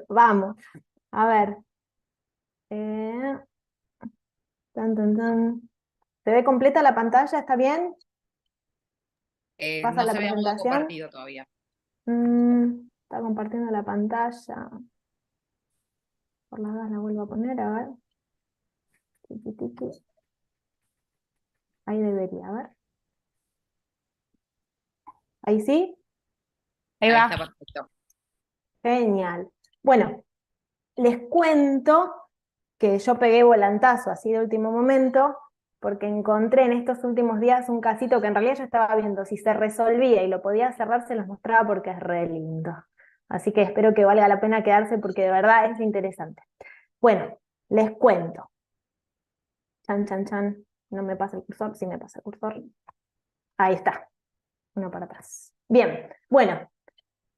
vamos. A ver. Tan, tan, tan. ¿Se ve completa la pantalla? ¿Está bien? ¿Pasa No la se ve a modo presentación? compartido todavía. Está compartiendo la pantalla. Por las dudas la vuelvo a poner, a ver. Tiki, tiki. Ahí debería, a ver. ¿Ahí sí? Ahí Ahí va. está perfecto. Genial. Bueno, les cuento que yo pegué volantazo así de último momento, porque encontré en estos últimos días un casito que en realidad yo estaba viendo si se resolvía y lo podía cerrar, se los mostraba porque es re lindo. Así que espero que valga la pena quedarse porque de verdad es interesante. Bueno, les cuento. Chan, chan, chan. No me pasa el cursor, sí me pasa el cursor. Ahí está. Uno para atrás. Bien, bueno.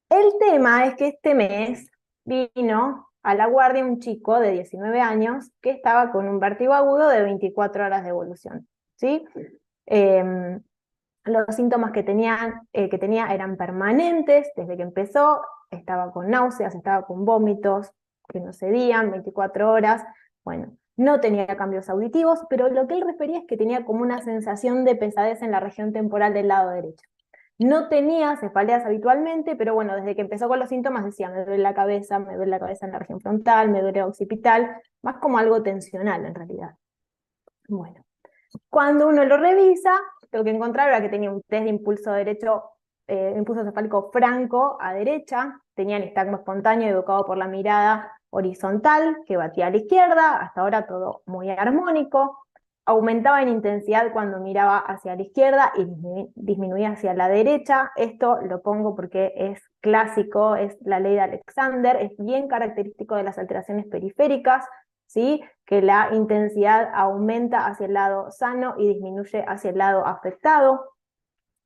El tema es que este mes vino a la guardia un chico de 19 años que estaba con un vértigo agudo de 24 horas de evolución, ¿sí? Los síntomas que tenía eran permanentes desde que empezó, estaba con náuseas, estaba con vómitos que no cedían, 24 horas, bueno, no tenía cambios auditivos, pero lo que él refería es que tenía como una sensación de pesadez en la región temporal del lado derecho. No tenía cefaleas habitualmente, pero bueno, desde que empezó con los síntomas decía, me duele la cabeza en la región frontal, me duele occipital, más como algo tensional en realidad. Bueno, cuando uno lo revisa, lo que encontraron era que tenía un test de impulso derecho, impulso cefálico franco a derecha, tenía nistagmo espontáneo educado por la mirada horizontal, que batía a la izquierda, hasta ahora todo muy armónico, aumentaba en intensidad cuando miraba hacia la izquierda y disminuía hacia la derecha. Esto lo pongo porque es clásico, es la ley de Alexander, es bien característico de las alteraciones periféricas, ¿sí? Que la intensidad aumenta hacia el lado sano y disminuye hacia el lado afectado.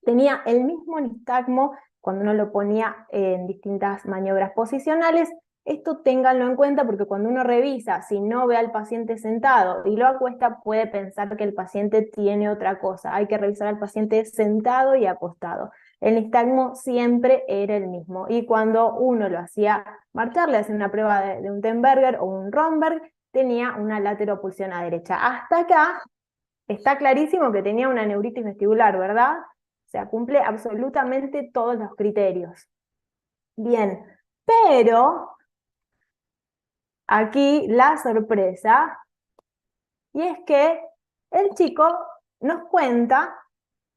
Tenía el mismo nistagmo cuando uno lo ponía en distintas maniobras posicionales. Esto ténganlo en cuenta porque cuando uno revisa, si no ve al paciente sentado y lo acuesta, puede pensar que el paciente tiene otra cosa. Hay que revisar al paciente sentado y acostado. El nistagmo siempre era el mismo. Y cuando uno lo hacía marchar, le hacía una prueba de un Tenberger o un Romberg, tenía una lateropulsión a derecha. Hasta acá está clarísimo que tenía una neuritis vestibular, ¿verdad? O sea, cumple absolutamente todos los criterios. Bien, pero aquí la sorpresa, y es que el chico nos cuenta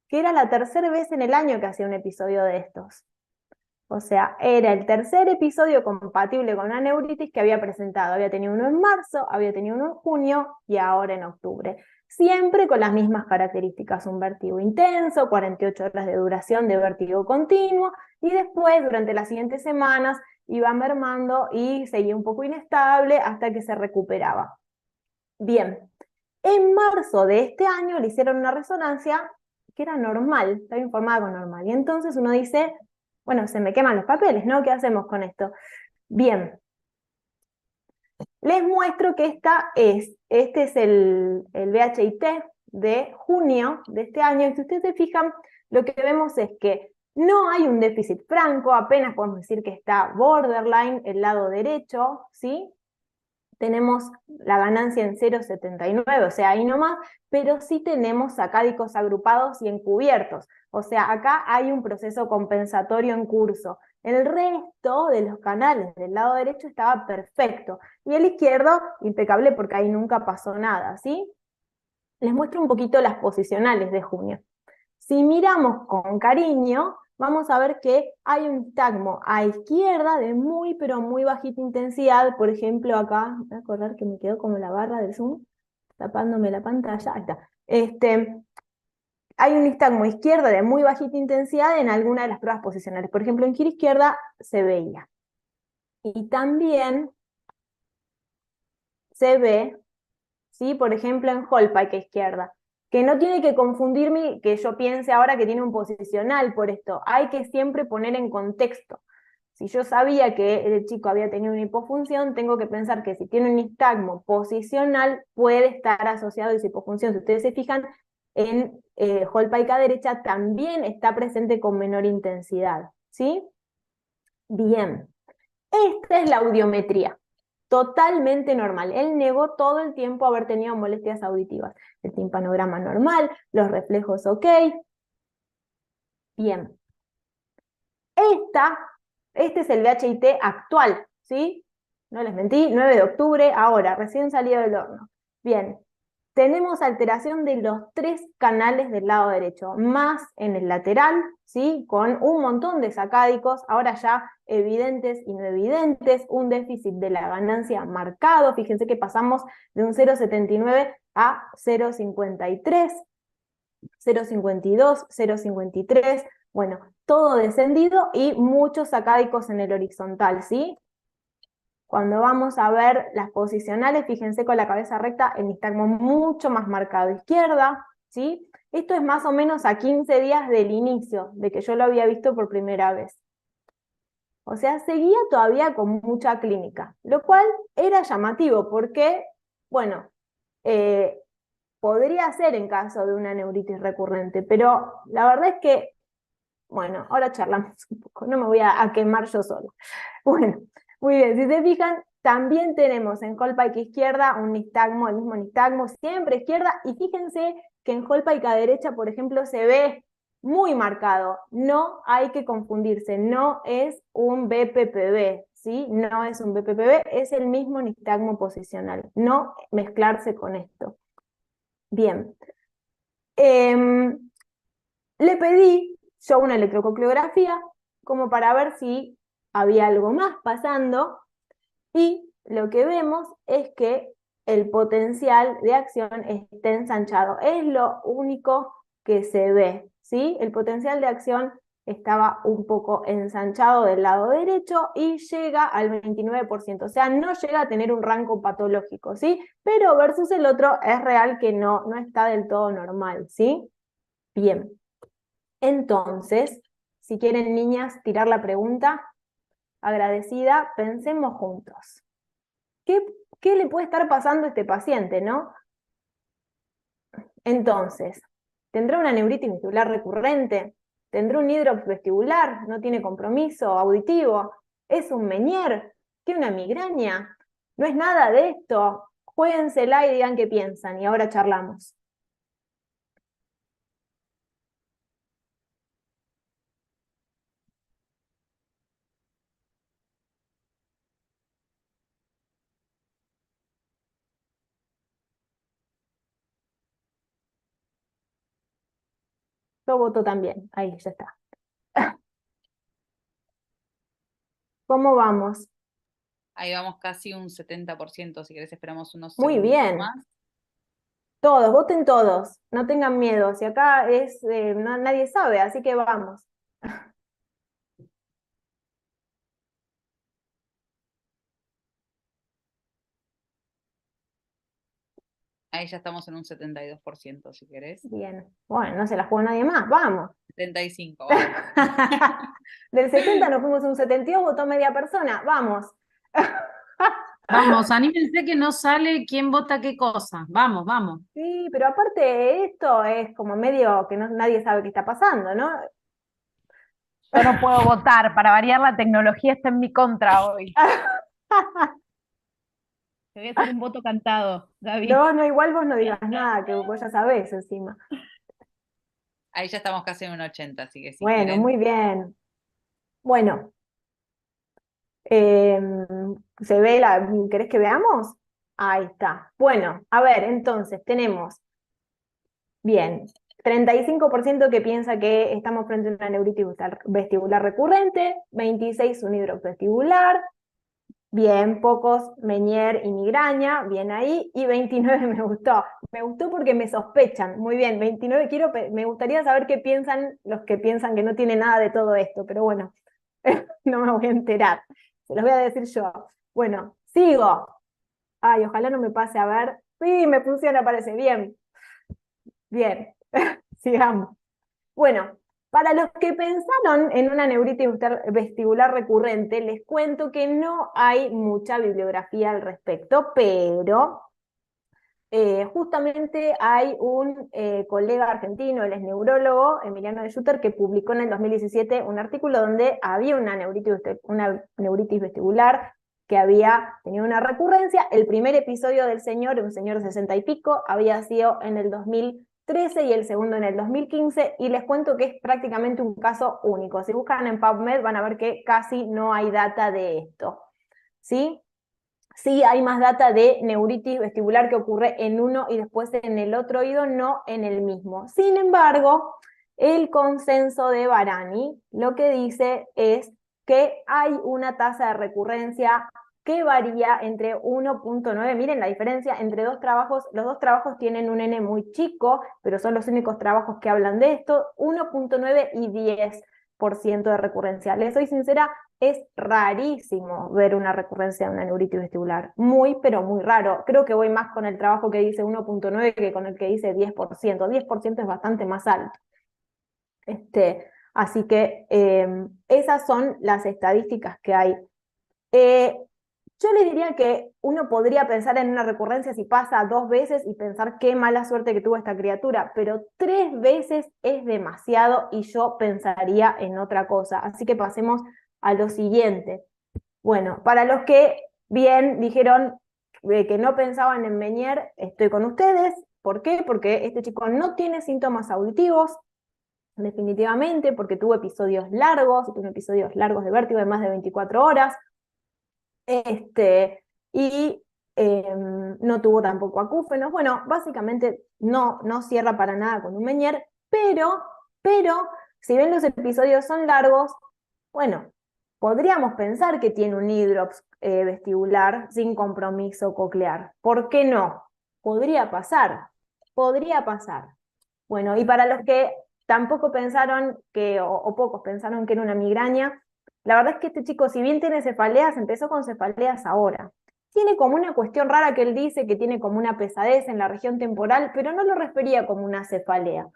que era la tercera vez en el año que hacía un episodio de estos. O sea, era el tercer episodio compatible con una neuritis que había presentado. Había tenido uno en marzo, había tenido uno en junio y ahora en octubre. Siempre con las mismas características, un vértigo intenso, 48 horas de duración de vértigo continuo, y después, durante las siguientes semanas, iba mermando y seguía un poco inestable hasta que se recuperaba. Bien, en marzo de este año le hicieron una resonancia que era normal, estaba informada con normal, y entonces uno dice, bueno, se me queman los papeles, ¿no? ¿Qué hacemos con esto? Bien, les muestro que este es el VHIT de junio de este año, y si ustedes se fijan, lo que vemos es que no hay un déficit franco, apenas podemos decir que está borderline el lado derecho, ¿sí? Tenemos la ganancia en 0,79, o sea, ahí nomás, pero sí tenemos sacádicos agrupados y encubiertos, o sea, acá hay un proceso compensatorio en curso. El resto de los canales del lado derecho estaba perfecto, y el izquierdo impecable porque ahí nunca pasó nada, ¿sí? Les muestro un poquito las posicionales de junio. Si miramos con cariño, vamos a ver que hay un nistagmo a izquierda de muy pero muy bajita intensidad. Por ejemplo, acá, voy a acordar que me quedó como la barra del zoom, tapándome la pantalla, ahí está. Hay un nistagmo a izquierda de muy bajita intensidad en alguna de las pruebas posicionales. Por ejemplo, en giro izquierda se veía. Y también se ve, ¿sí? Por ejemplo, en Holpike a izquierda, que no tiene que confundirme que yo piense ahora que tiene un posicional por esto, hay que siempre poner en contexto, Si yo sabía que el chico había tenido una hipofunción, tengo que pensar que si tiene un nistagmo posicional, puede estar asociado a esa hipofunción. Si ustedes se fijan, en Holpaica derecha también está presente con menor intensidad, ¿sí? Bien, esta es la audiometría, totalmente normal. Él negó todo el tiempo haber tenido molestias auditivas. El timpanograma normal, los reflejos ok. Bien. Este es el VHIT actual, ¿sí? No les mentí, 9 de octubre, ahora, recién salido del horno. Bien, tenemos alteración de los 3 canales del lado derecho, más en el lateral, ¿sí? Con un montón de sacádicos, ahora ya evidentes y no evidentes, un déficit de la ganancia marcado, fíjense que pasamos de un 0,79 a 0,53, 0,52, 0,53, bueno, todo descendido y muchos sacádicos en el horizontal, ¿sí? Cuando vamos a ver las posicionales, fíjense con la cabeza recta, el nistagmo mucho más marcado a izquierda, ¿sí? Esto es más o menos a 15 días del inicio, de que yo lo había visto por primera vez. O sea, seguía todavía con mucha clínica, lo cual era llamativo porque, bueno, podría ser en caso de una neuritis recurrente, pero la verdad es que, bueno, ahora charlamos un poco, no me voy a quemar yo sola. Bueno, muy bien, si se fijan, también tenemos en Holpaica izquierda un nistagmo, el mismo nistagmo, siempre izquierda, y fíjense que en Holpaica derecha, por ejemplo, se ve muy marcado, no hay que confundirse, no es un BPPB, ¿sí? No es un BPPB, es el mismo nistagmo posicional, no mezclarse con esto. Bien. Le pedí yo una electrococleografía como para ver si había algo más pasando y lo que vemos es que el potencial de acción está ensanchado. Es lo único que se ve, ¿sí? El potencial de acción estaba un poco ensanchado del lado derecho y llega al 29%, o sea, no llega a tener un rango patológico, ¿sí? Pero versus el otro es real que no está del todo normal, ¿sí? Bien, entonces, si quieren niñas tirar la pregunta, agradecida, pensemos juntos. ¿Qué le puede estar pasando a este paciente, no? Entonces, ¿tendrá una neuritis vestibular recurrente? ¿Tendrá un hidrops vestibular? ¿No tiene compromiso auditivo? ¿Es un Menier? ¿Tiene una migraña? ¿No es nada de esto? Juéguensela y digan qué piensan, y ahora charlamos. Yo voto también, ahí ya está. ¿Cómo vamos? Ahí vamos casi un 70%, si querés esperamos unos Muy segunditos bien. más. Todos, voten todos, no tengan miedo, si acá es, nadie sabe, así que vamos. Ahí ya estamos en un 72%, si querés. Bien, bueno, no se la jugó nadie más, vamos. 75, vamos. Del 70 nos fuimos a un 72, votó media persona, vamos. Vamos, anímense que no sale quién vota qué cosa. Vamos, vamos. Sí, pero aparte esto es como medio que nadie sabe qué está pasando, ¿no? Yo no puedo votar, para variar la tecnología está en mi contra hoy. Te voy a hacer un voto cantado, Gaby. No, igual vos no digas nada, que vos ya sabés encima. Ahí ya estamos casi en un 80, así que si Bueno, quieren. muy bien. Bueno, ¿se ve querés que veamos? Ahí está. Bueno, a ver, entonces tenemos, bien, 35% que piensa que estamos frente a una neuritis vestibular recurrente, 26 un hidrops vestibular, bien, pocos Menier y migraña, bien ahí, y 29 me gustó. Me gustó porque me sospechan, muy bien, 29 me gustaría saber qué piensan los que piensan que no tiene nada de todo esto, pero bueno, no me voy a enterar, se los voy a decir yo. Bueno, sigo. Ay, ojalá no me pase a ver. Sí, me funciona, parece bien. Bien, sigamos. Bueno, Para los que pensaron en una neuritis vestibular recurrente, les cuento que no hay mucha bibliografía al respecto, pero justamente hay un colega argentino, él es neurólogo, Emiliano de Schutter, que publicó en el 2017 un artículo donde había una neuritis vestibular que había tenido una recurrencia. El primer episodio del señor, un señor de 60 y pico, había sido en el 2013 y el segundo en el 2015, y les cuento que es prácticamente un caso único. Si buscan en PubMed van a ver que casi no hay data de esto, ¿sí? Sí hay más data de neuritis vestibular que ocurre en uno y después en el otro oído, no en el mismo. Sin embargo, el consenso de Barani lo que dice es que hay una tasa de recurrencia que varía entre 1.9, miren la diferencia entre dos trabajos, los dos trabajos tienen un N muy chico, pero son los únicos trabajos que hablan de esto, 1.9 y 10% de recurrencia. Les soy sincera, es rarísimo ver una recurrencia de una neuritis vestibular, muy, pero muy raro. Creo que voy más con el trabajo que dice 1.9 que con el que dice 10%. 10% es bastante más alto. Así que esas son las estadísticas que hay. Yo les diría que uno podría pensar en una recurrencia si pasa 2 veces y pensar qué mala suerte que tuvo esta criatura, pero 3 veces es demasiado y yo pensaría en otra cosa. Así que pasemos a lo siguiente. Bueno, para los que bien dijeron que no pensaban en Menier, estoy con ustedes. ¿Por qué? Porque este chico no tiene síntomas auditivos, definitivamente, porque tuvo episodios largos de vértigo de más de 24 horas. Y no tuvo tampoco acúfenos. Bueno, básicamente no cierra para nada con un Menier, pero si ven los episodios son largos, bueno, podríamos pensar que tiene un hidrops vestibular sin compromiso coclear. ¿Por qué no? Podría pasar. Bueno, y para los que tampoco pensaron que, o pocos pensaron que era una migraña, la verdad es que este chico, si bien tiene cefaleas, empezó con cefaleas ahora. Tiene como una cuestión rara que él dice que tiene como una pesadez en la región temporal, pero no lo refería como una cefalea.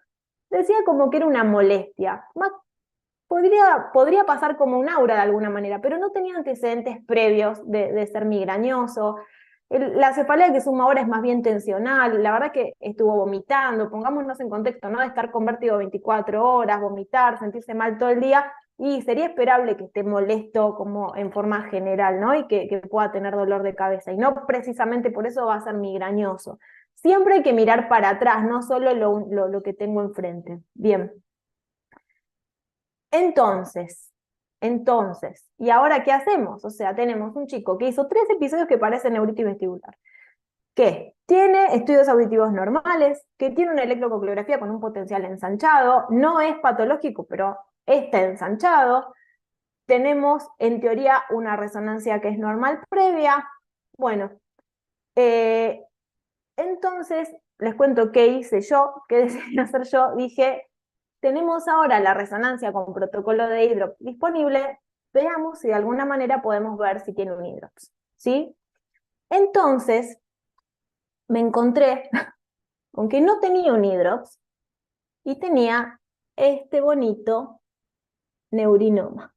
Decía como que era una molestia. Podría pasar como un aura de alguna manera, pero no tenía antecedentes previos de ser migrañoso. La cefalea que suma ahora es más bien tensional, la verdad que estuvo vomitando, pongámonos en contexto, ¿no? De estar con vértigo 24 horas, vomitar, sentirse mal todo el día, y sería esperable que esté molesto como en forma general, ¿no? Y que pueda tener dolor de cabeza, y no precisamente por eso va a ser migrañoso. Siempre hay que mirar para atrás, no solo lo que tengo enfrente. Bien. Entonces, ¿y ahora qué hacemos? O sea, tenemos un chico que hizo 3 episodios que parecen neuritis vestibular, que tiene estudios auditivos normales, que tiene una electroconclografía con un potencial ensanchado, no es patológico, pero está ensanchado. Tenemos, en teoría, una resonancia que es normal previa. Bueno, entonces, les cuento qué hice yo, qué decidí hacer yo. Dije, tenemos ahora la resonancia con protocolo de hidrops disponible, veamos si de alguna manera podemos ver si tiene un hidrops, ¿sí? Entonces, me encontré con que no tenía un hidrops y tenía este bonito neurinoma,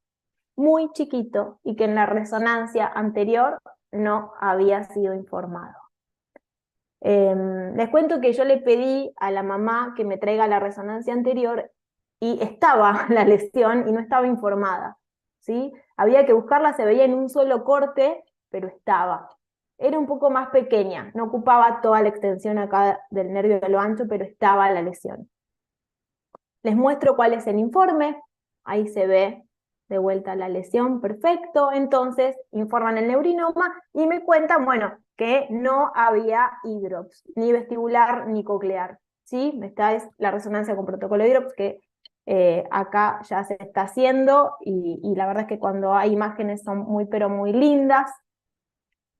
muy chiquito y que en la resonancia anterior no había sido informado. Les cuento que yo le pedí a la mamá que me traiga la resonancia anterior y estaba la lesión y no estaba informada, ¿sí? Había que buscarla, se veía en un solo corte, pero estaba. Era un poco más pequeña, no ocupaba toda la extensión acá del nervio de lo ancho, pero estaba la lesión. Les muestro cuál es el informe, ahí se ve de vuelta la lesión, perfecto. Entonces informan el neurinoma y me cuentan, bueno, que no había hidrops, ni vestibular ni coclear, ¿sí? Esta es la resonancia con protocolo de hidrops que acá ya se está haciendo y la verdad es que cuando hay imágenes son muy pero muy lindas.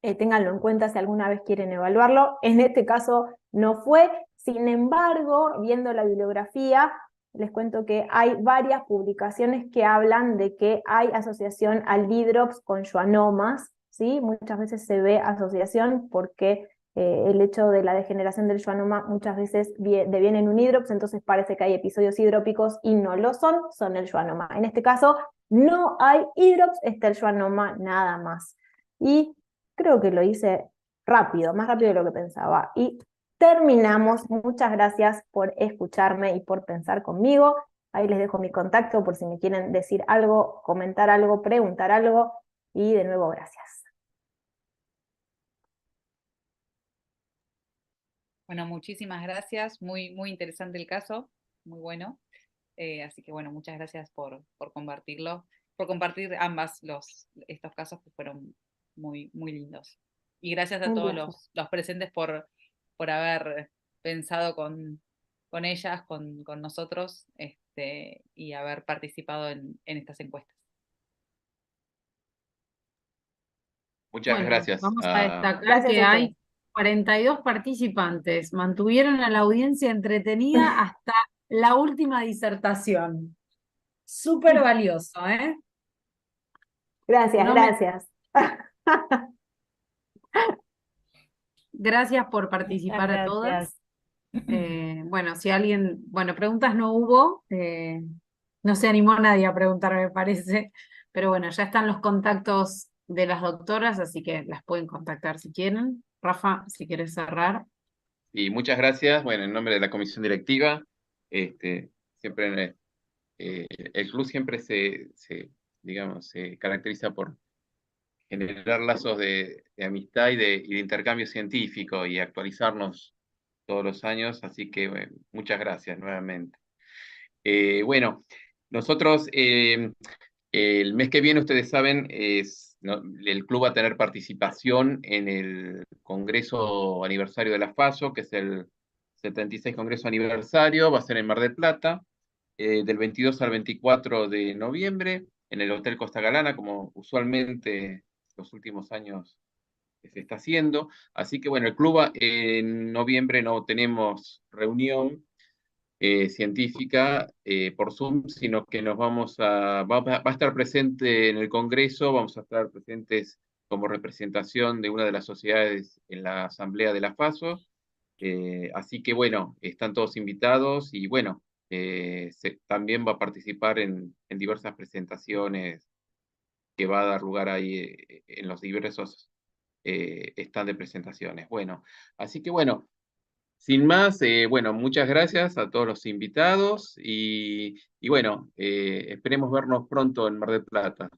Ténganlo en cuenta si alguna vez quieren evaluarlo. En este caso no fue, sin embargo, viendo la bibliografía, les cuento que hay varias publicaciones que hablan de que hay asociación al hidrops con schwannomas, ¿sí? Muchas veces se ve asociación porque el hecho de la degeneración del schwannoma muchas veces deviene en un hidrops, entonces parece que hay episodios hidrópicos y no lo son, son el schwannoma. En este caso no hay hidrops, está el schwannoma nada más. Y creo que lo hice rápido, más rápido de lo que pensaba. Y terminamos. Muchas gracias por escucharme y por pensar conmigo. Ahí les dejo mi contacto por si me quieren decir algo, comentar algo, preguntar algo. Y de nuevo, gracias. Bueno, muchísimas gracias, muy interesante el caso, muy bueno. Así que bueno, muchas gracias por compartirlo, por compartir estos casos que fueron muy lindos. Y gracias a Un todos placer. los presentes por haber pensado con ellas, con nosotros, y haber participado en estas encuestas. Muchas Bueno, gracias. vamos a destacar Gracias que a hay ustedes. 42 participantes. Mantuvieron a la audiencia entretenida hasta la última disertación. Súper valioso, ¿eh? Gracias, No me- gracias. Gracias por Muchas participar a gracias. todas. Bueno, si alguien, preguntas no hubo, no se animó nadie a preguntar, me parece, pero bueno, ya están los contactos de las doctoras, así que las pueden contactar si quieren. Rafa, si quieres cerrar. Y muchas gracias. Bueno, en nombre de la comisión directiva, siempre el club siempre digamos, se caracteriza por generar lazos de amistad y de intercambio científico y actualizarnos todos los años, así que bueno, muchas gracias nuevamente. Bueno, nosotros el mes que viene, ustedes saben, el club va a tener participación en el Congreso Aniversario de la FASO, que es el 76 Congreso Aniversario, va a ser en Mar del Plata, del 22 al 24 de noviembre, en el Hotel Costa Galana, como usualmente los últimos años se está haciendo. Así que bueno, el club en noviembre no tenemos reunión científica por Zoom, sino que va a estar presente en el Congreso, vamos a estar presentes como representación de una de las sociedades en la asamblea de la FASO. Así que bueno, están todos invitados y bueno, también va a participar en diversas presentaciones que va a dar lugar ahí en los diversos stand de presentaciones. Bueno, así que bueno, sin más, bueno, muchas gracias a todos los invitados y bueno, esperemos vernos pronto en Mar del Plata.